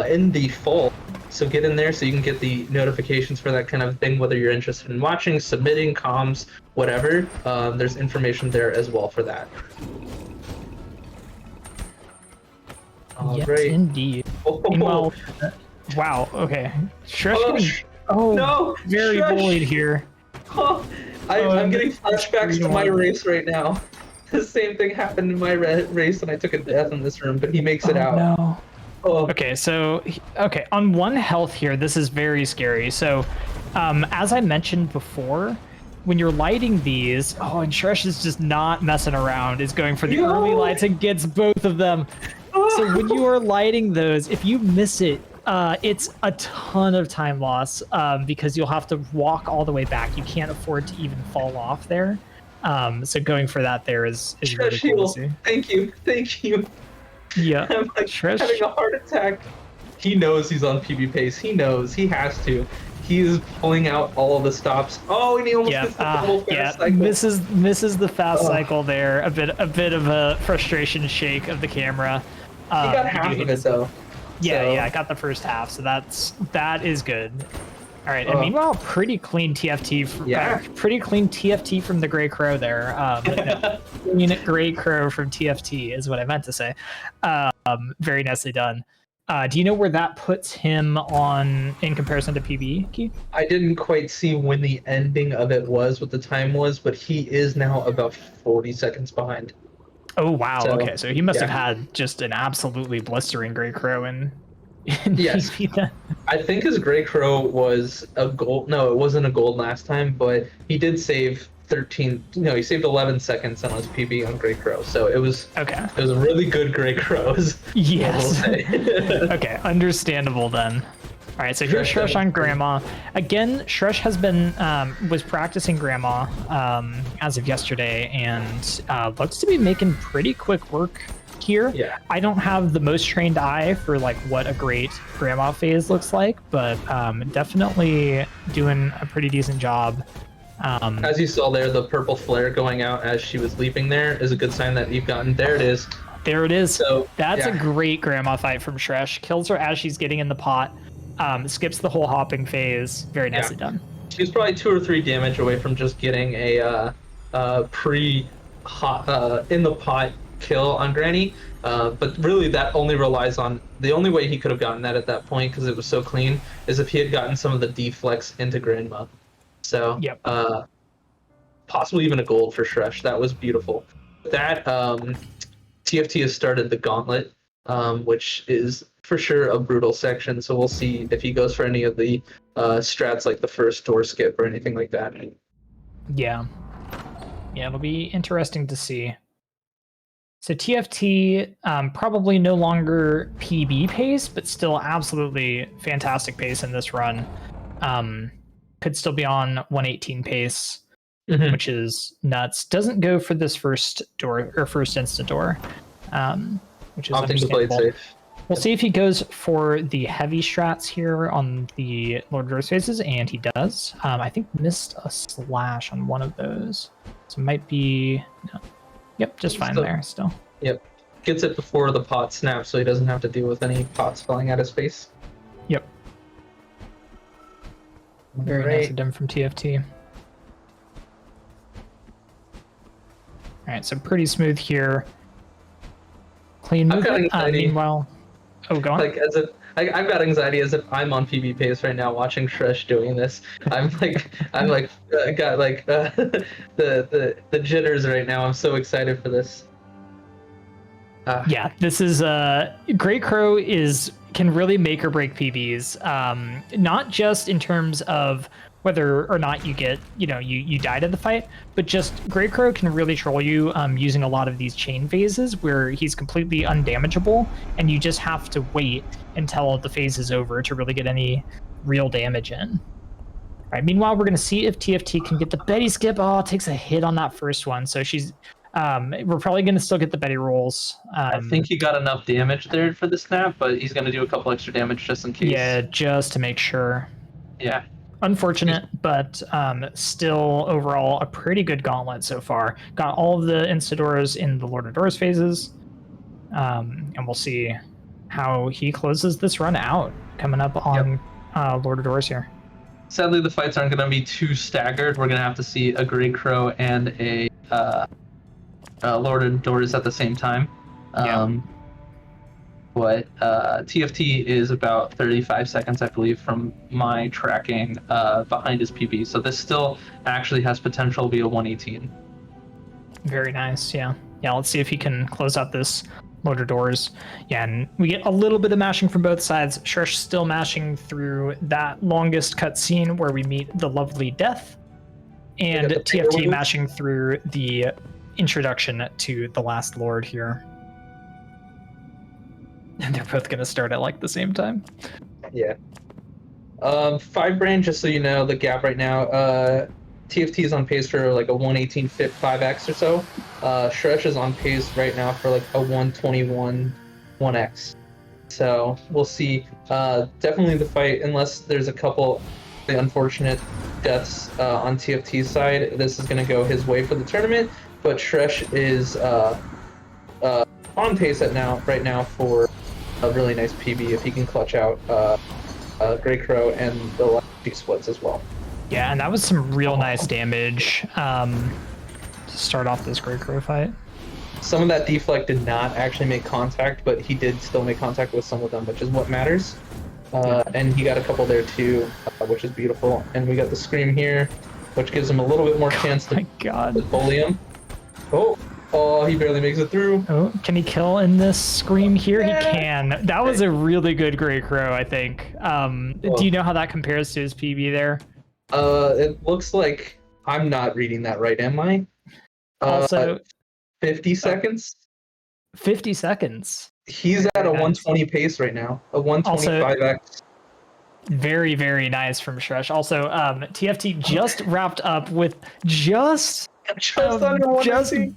in the fall. So get in there so you can get the notifications for that kind of thing, whether you're interested in watching, submitting, comms, whatever. There's information there as well for that. Yes, Great. indeed. Meanwhile, wow, okay. No, very Shresh. bullied here. I'm getting flashbacks to my race right now. The same thing happened in my race, and I took a death in this room, but he makes it out. No. Oh. Okay, so on 1 health here, this is very scary. So, as I mentioned before, when you're lighting these, and Shresh is just not messing around, is going for the early lights and gets both of them. So when you are lighting those, if you miss it, it's a ton of time loss because you'll have to walk all the way back. You can't afford to even fall off there. So going for that there is really cool to see. Thank you. Yeah, I'm like having a heart attack. He knows he's on PB pace. He knows he has to. He is pulling out all of the stops. Oh, and he almost gets the double fast cycle. Misses the fast cycle there. A bit of a frustration shake of the camera. He got half of it though. Yeah, I got the first half, so that is good. All right, and meanwhile, pretty clean TFT. Pretty clean TFT from the Grey Crow there. Clean Grey Crow from TFT is what I meant to say. Very nicely done. Do you know where that puts him in comparison to PB, Keith? I didn't quite see when the ending of it was, what the time was, but he is now about 40 seconds behind. Oh, wow. So, okay, so he must have had just an absolutely blistering Grey Crow in yes. I think his Grey Crow was a gold. No, it wasn't a gold last time, but he did save 13. No, he saved 11 seconds on his PB on Grey Crow. So it was okay. It was a really good Grey Crow. Yes. Okay, understandable then. All right, so here's Shresh on Grandma. Again, Shresh has been was practicing Grandma as of yesterday, and looks to be making pretty quick work here. Yeah. I don't have the most trained eye for like what a great Grandma phase looks like, but definitely doing a pretty decent job. As you saw there, the purple flare going out as she was leaping there is a good sign that you've gotten. There it is. There it is. So that's a great Grandma fight from Shresh. Kills her as she's getting in the pot. Skips the whole hopping phase. Very nicely done. She was probably 2 or 3 damage away from just getting a pre-hot in the pot kill on Granny. But really, that only relies on the only way he could have gotten that at that point, because it was so clean, is if he had gotten some of the deflex into Grandma. So possibly even a gold for Shresh. That was beautiful. That TFT has started the gauntlet, which is for sure a brutal section. So we'll see if he goes for any of the strats like the first door skip or anything like that. Yeah, it'll be interesting to see. So TFT probably no longer PB pace, but still absolutely fantastic pace in this run. Could still be on 118 pace, which is nuts. Doesn't go for this first door or first instant door, which is opting to play it safe. We'll see if he goes for the heavy strats here on the Lord of Doors phases, and he does. I think missed a slash on one of those. So it might be... No. Yep, just fine there still. Yep. Gets it before the pot snaps, so he doesn't have to deal with any pots falling out of space. Yep. Very nice of them from TFT. All right, so pretty smooth here. Clean movement. Meanwhile, oh, go on. Like as if I've got anxiety as if I'm on PB pace right now watching Shresh doing this. I'm got like the jitters right now. I'm so excited for this. Yeah, this is Grey Crow can really make or break PBs. Not just in terms of whether or not you get, you died in the fight, but just Grey Crow can really troll you using a lot of these chain phases where he's completely undamageable, and you just have to wait until the phase is over to really get any real damage in. All right, meanwhile, we're going to see if TFT can get the Betty skip. Oh, it takes a hit on that first one, so she's... we're probably going to still get the Betty rolls. I think he got enough damage there for the snap, but he's going to do a couple extra damage just in case. Yeah, just to make sure. Yeah. Unfortunate, but still overall a pretty good gauntlet so far. Got all of the Instadoors in the Lord of Doors phases. And we'll see how he closes this run out coming up on Lord of Doors here. Sadly, the fights aren't going to be too staggered. We're going to have to see a Grey Crow and a Lord of Doors at the same time. But TFT is about 35 seconds, I believe, from my tracking behind his PB. So this still actually has potential to be a 118. Very nice, yeah. Yeah, let's see if he can close out this Lord of Doors. Yeah, and we get a little bit of mashing from both sides. Shresh still mashing through that longest cutscene where we meet the lovely Death. And TFT mashing through the introduction to the last Lord here. And they're both going to start at like the same time. Yeah. 5 brand, just so you know, the gap right now. TFT is on pace for like a 118 fit 5x or so. Shresh is on pace right now for like a 121 1x. So we'll see. Definitely the fight, unless there's a couple unfortunate deaths on TFT's side, this is going to go his way for the tournament. But Shresh is on pace right now for a really nice PB if he can clutch out Grey Crow and the last few splits as well. Yeah, and that was some real nice damage to start off this Grey Crow fight. Some of that deflect did not actually make contact, but he did still make contact with some of them, which is what matters. And he got a couple there too, which is beautiful. And we got the Scream here, which gives him a little bit more chance to bully him. Oh, he barely makes it through. Oh, can he kill in this Scream here? Yeah. He can. That was a really good Grey Crow, I think. Do you know how that compares to his PB there? It looks like I'm not reading that right, am I? Also, 50 seconds? 50 seconds. He's at a 120 pace right now. A 125x. Very, very nice from Shresh. Also, TFT just wrapped up with just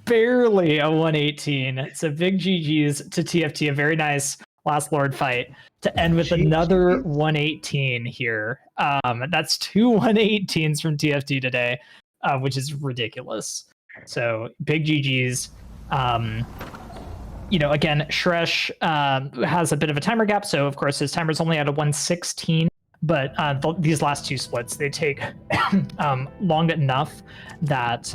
barely a 118. So big GG's to TFT. A very nice last Lord fight to end with another 118 here. That's 2 118s from TFT today, which is ridiculous. So big GG's. Again, Shresh has a bit of a timer gap. So of course his timer's only at a 116. But these last 2 splits, they take long enough that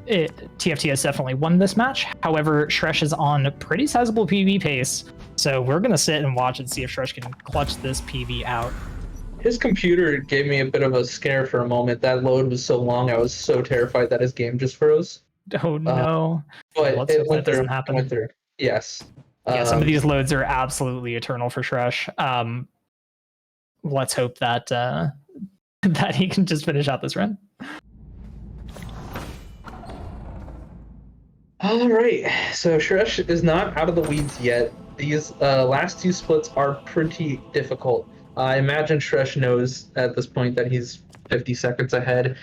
TFT has definitely won this match. However, Shresh is on pretty sizable PB pace, so we're going to sit and watch and see if Shresh can clutch this PB out. His computer gave me a bit of a scare for a moment. That load was so long, I was so terrified that his game just froze. Oh, no. But it went through. Went through. Yes. Yeah, some of these loads are absolutely eternal for Shresh. Let's hope that that he can just finish out this run. All right, so Shresh is not out of the weeds yet. These last 2 splits are pretty difficult. I imagine Shresh knows at this point that he's 50 seconds ahead.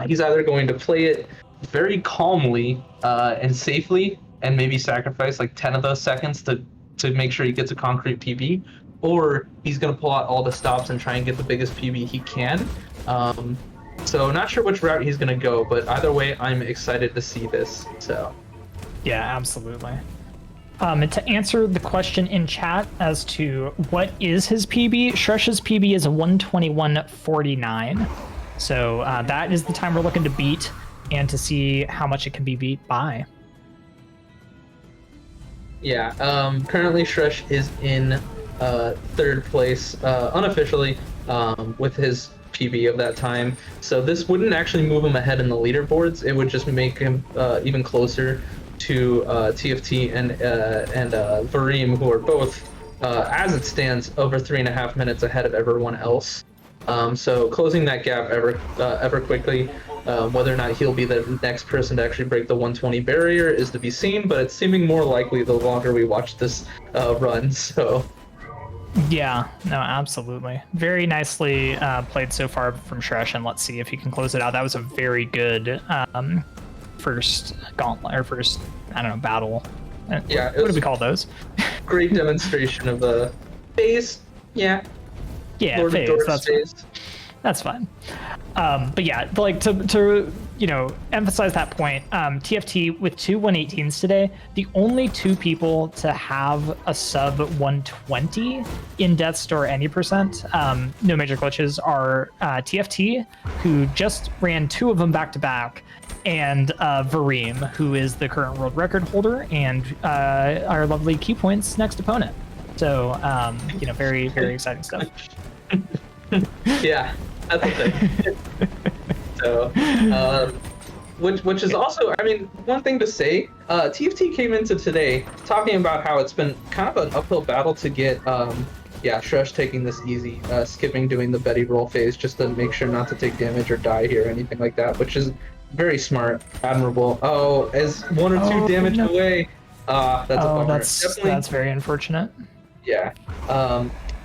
He's either going to play it very calmly and safely, and maybe sacrifice like 10 of those seconds to to make sure he gets a concrete PB, or he's going to pull out all the stops and try and get the biggest PB he can. So not sure which route he's going to go, but either way, I'm excited to see this. So Yeah, absolutely. And to answer the question in chat as to what is his PB, Shresh's PB is a 121.49. So that is the time we're looking to beat, and to see how much it can be beat by. yeah, currently Shresh is in third place unofficially with his PB of that time. So this wouldn't actually move him ahead in the leaderboards. It would just make him even closer to TFT and Vareem, who are both, as it stands, over 3.5 minutes ahead of everyone else. So closing that gap ever quickly. Whether or not he'll be the next person to actually break the 120 barrier is to be seen, but it's seeming more likely the longer we watch this run. So Yeah, no, absolutely. Very nicely played so far from Shresh, and let's see if he can close it out. That was a very good first gauntlet, or first, I don't know, battle. Yeah, What do we call those? great demonstration of the phase. Yeah, Yeah, Lord of phase. Doors phase. That's fine. But yeah, like to emphasize that point, TFT with two 118s today, the only two people to have a sub 120 in Death's Door any percent, no major glitches, are TFT, who just ran two of them back to back, and Vareem, who is the current world record holder and our lovely Key Points next opponent. So very, very exciting stuff. Yeah, that's the thing. So, which is also, I mean, one thing to say, TFT came into today talking about how it's been kind of an uphill battle to get, Shresh taking this easy, skipping doing the Betty roll phase just to make sure not to take damage or die here or anything like that, which is very smart, admirable. Oh, as one or two damage away. That's a bummer. That's very unfortunate. Yeah.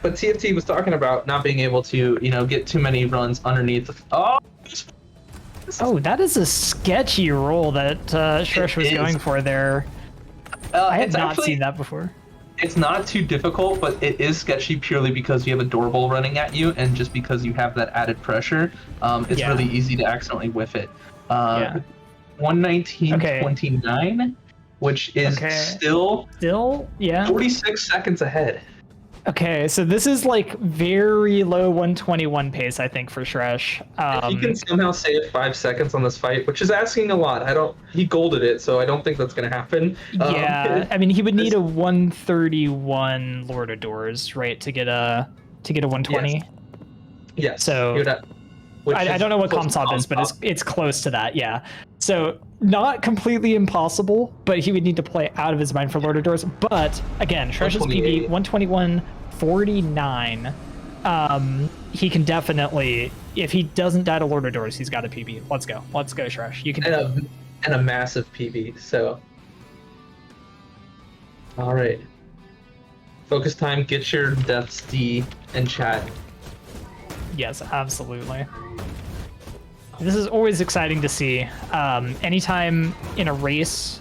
But TFT was talking about not being able to, get too many runs underneath. That is a sketchy roll that Shresh was going for there. I had not seen that before. It's not too difficult, but it is sketchy purely because you have a doorbell running at you, and just because you have that added pressure, it's really easy to accidentally whiff it. 119.29, which is still 46 seconds ahead. Okay, so this is like very low 121 pace, I think, for Shresh. If he can somehow save 5 seconds on this fight, which is asking a lot. He golded it, so I don't think that's gonna happen. I mean, he would need a 131 Lord of Doors, right, to get a 120. Yes. So I don't know what Comsop is, but it's close to that. Yeah. So not completely impossible, but he would need to play out of his mind for Lord of Doors. But again, Shresh's PB 121.49. He can definitely, if he doesn't die to Lord of Doors, he's got a PB. Let's go, Shresh. You can. And a massive PB. So. All right. Focus time. Get your deaths D in chat. Yes, absolutely. This is always exciting to see. Anytime in a race,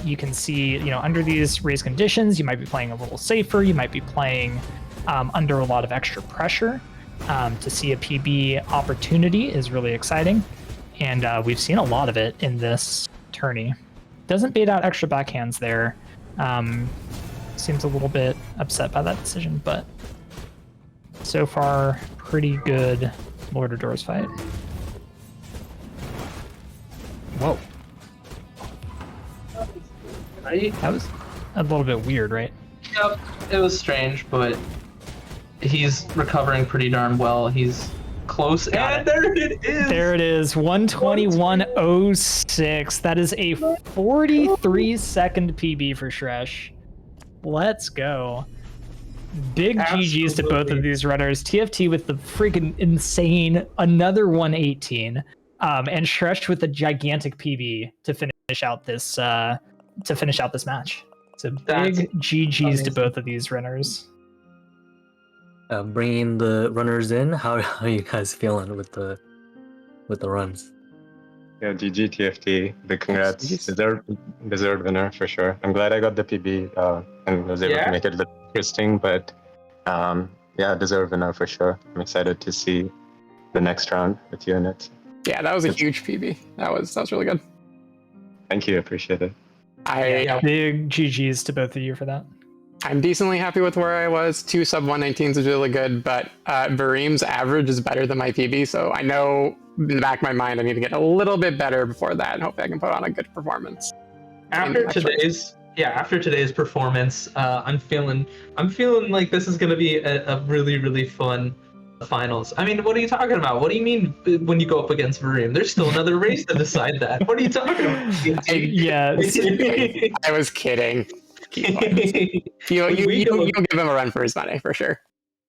you can see, under these race conditions, you might be playing a little safer. You might be playing under a lot of extra pressure. To see a PB opportunity is really exciting. And we've seen a lot of it in this tourney. Doesn't bait out extra backhands there. Seems a little bit upset by that decision, but so far, pretty good Lord of Doors fight. Whoa. That was a little bit weird, right? Yep, it was strange, but he's recovering pretty darn well. He's close, and there it is! There it is, 121.06. That is a 43-second PB for Shresh. Let's go. Big GG's to both of these runners. TFT with the freaking insane another 118, and Shresh with a gigantic PB to finish out this match. So big GG's to both of these runners. Bringing the runners in, how are you guys feeling with the runs? Yeah, GG TFT. Big congrats. GGs. Deserved winner for sure. I'm glad I got the PB and was able Yeah? to make it a bit interesting, but yeah, deserved winner for sure. I'm excited to see the next round with you in it. Yeah, that was a huge PB. That was really good. Thank you, appreciate it. Yeah. Big GGs to both of you for that. I'm decently happy with where I was. 2 sub 119s is really good, but Vareem's average is better than my PB, so I know in the back of my mind I need to get a little bit better before that, and hopefully I can put on a good performance. After today's performance, I'm feeling like this is gonna be a really, really fun finals. I mean, what are you talking about? What do you mean when you go up against Vareem? There's still another race to decide that. What are you talking about? I was kidding. You'll give him a run for his money for sure.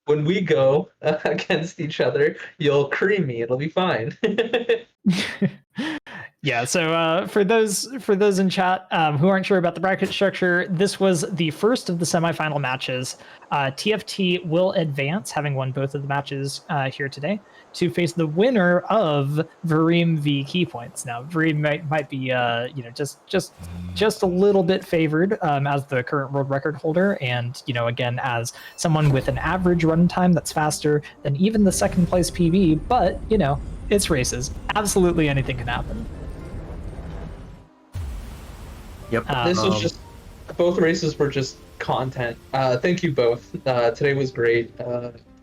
When we go against each other, you'll cream me. It'll be fine. Yeah, so for those in chat who aren't sure about the bracket structure, this was the first of the semifinal matches. TFT will advance, having won both of the matches here today, to face the winner of Vareem v Key Points. Now, Vareem might be just a little bit favored as the current world record holder, and again as someone with an average run time that's faster than even the second place PB. But it's races. Absolutely anything can happen. Yep. This was just both races were just content. Thank you both. Today was great.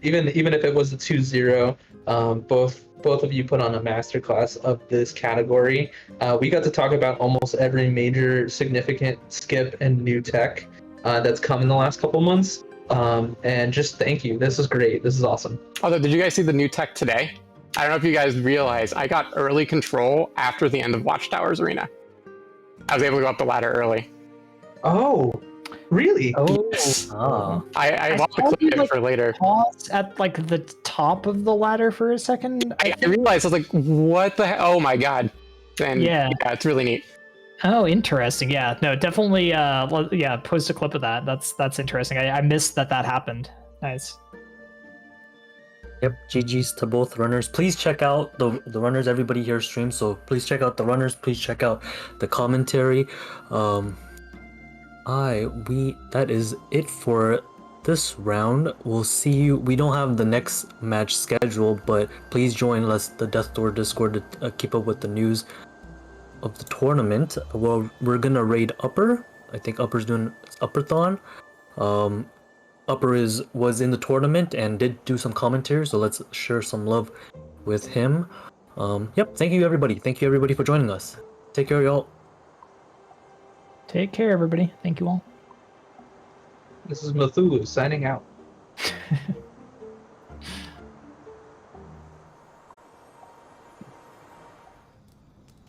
Even if it was a 2-0, both of you put on a masterclass of this category. We got to talk about almost every major significant skip and new tech that's come in the last couple months. And just thank you. This is great. This is awesome. Although, did you guys see the new tech today? I don't know if you guys realize I got early control after the end of Watchtower's arena. I was able to go up the ladder early. Oh, really? Oh, I want to clip it for later. Pause at the top of the ladder for a second. I realized, I was like, what the hell? Oh my god. And yeah, it's really neat. Oh, interesting. Yeah, no, definitely. Post a clip of that. That's interesting. I missed that happened. Nice. Yep, GG's to both runners. Please check out the runners. Everybody here streams, so please check out the runners. Please check out the commentary. That is it for this round. We'll see you. We don't have the next match scheduled, but please join us, the Death Door Discord, to keep up with the news of the tournament. Well, we're gonna raid Upper. I think Upper's doing Upperthon. Upper was in the tournament and did do some commentary, so let's share some love with him. Yep, thank you everybody. Thank you everybody for joining us. Take care, y'all. Take care, everybody. Thank you all. This is Mathulu signing out.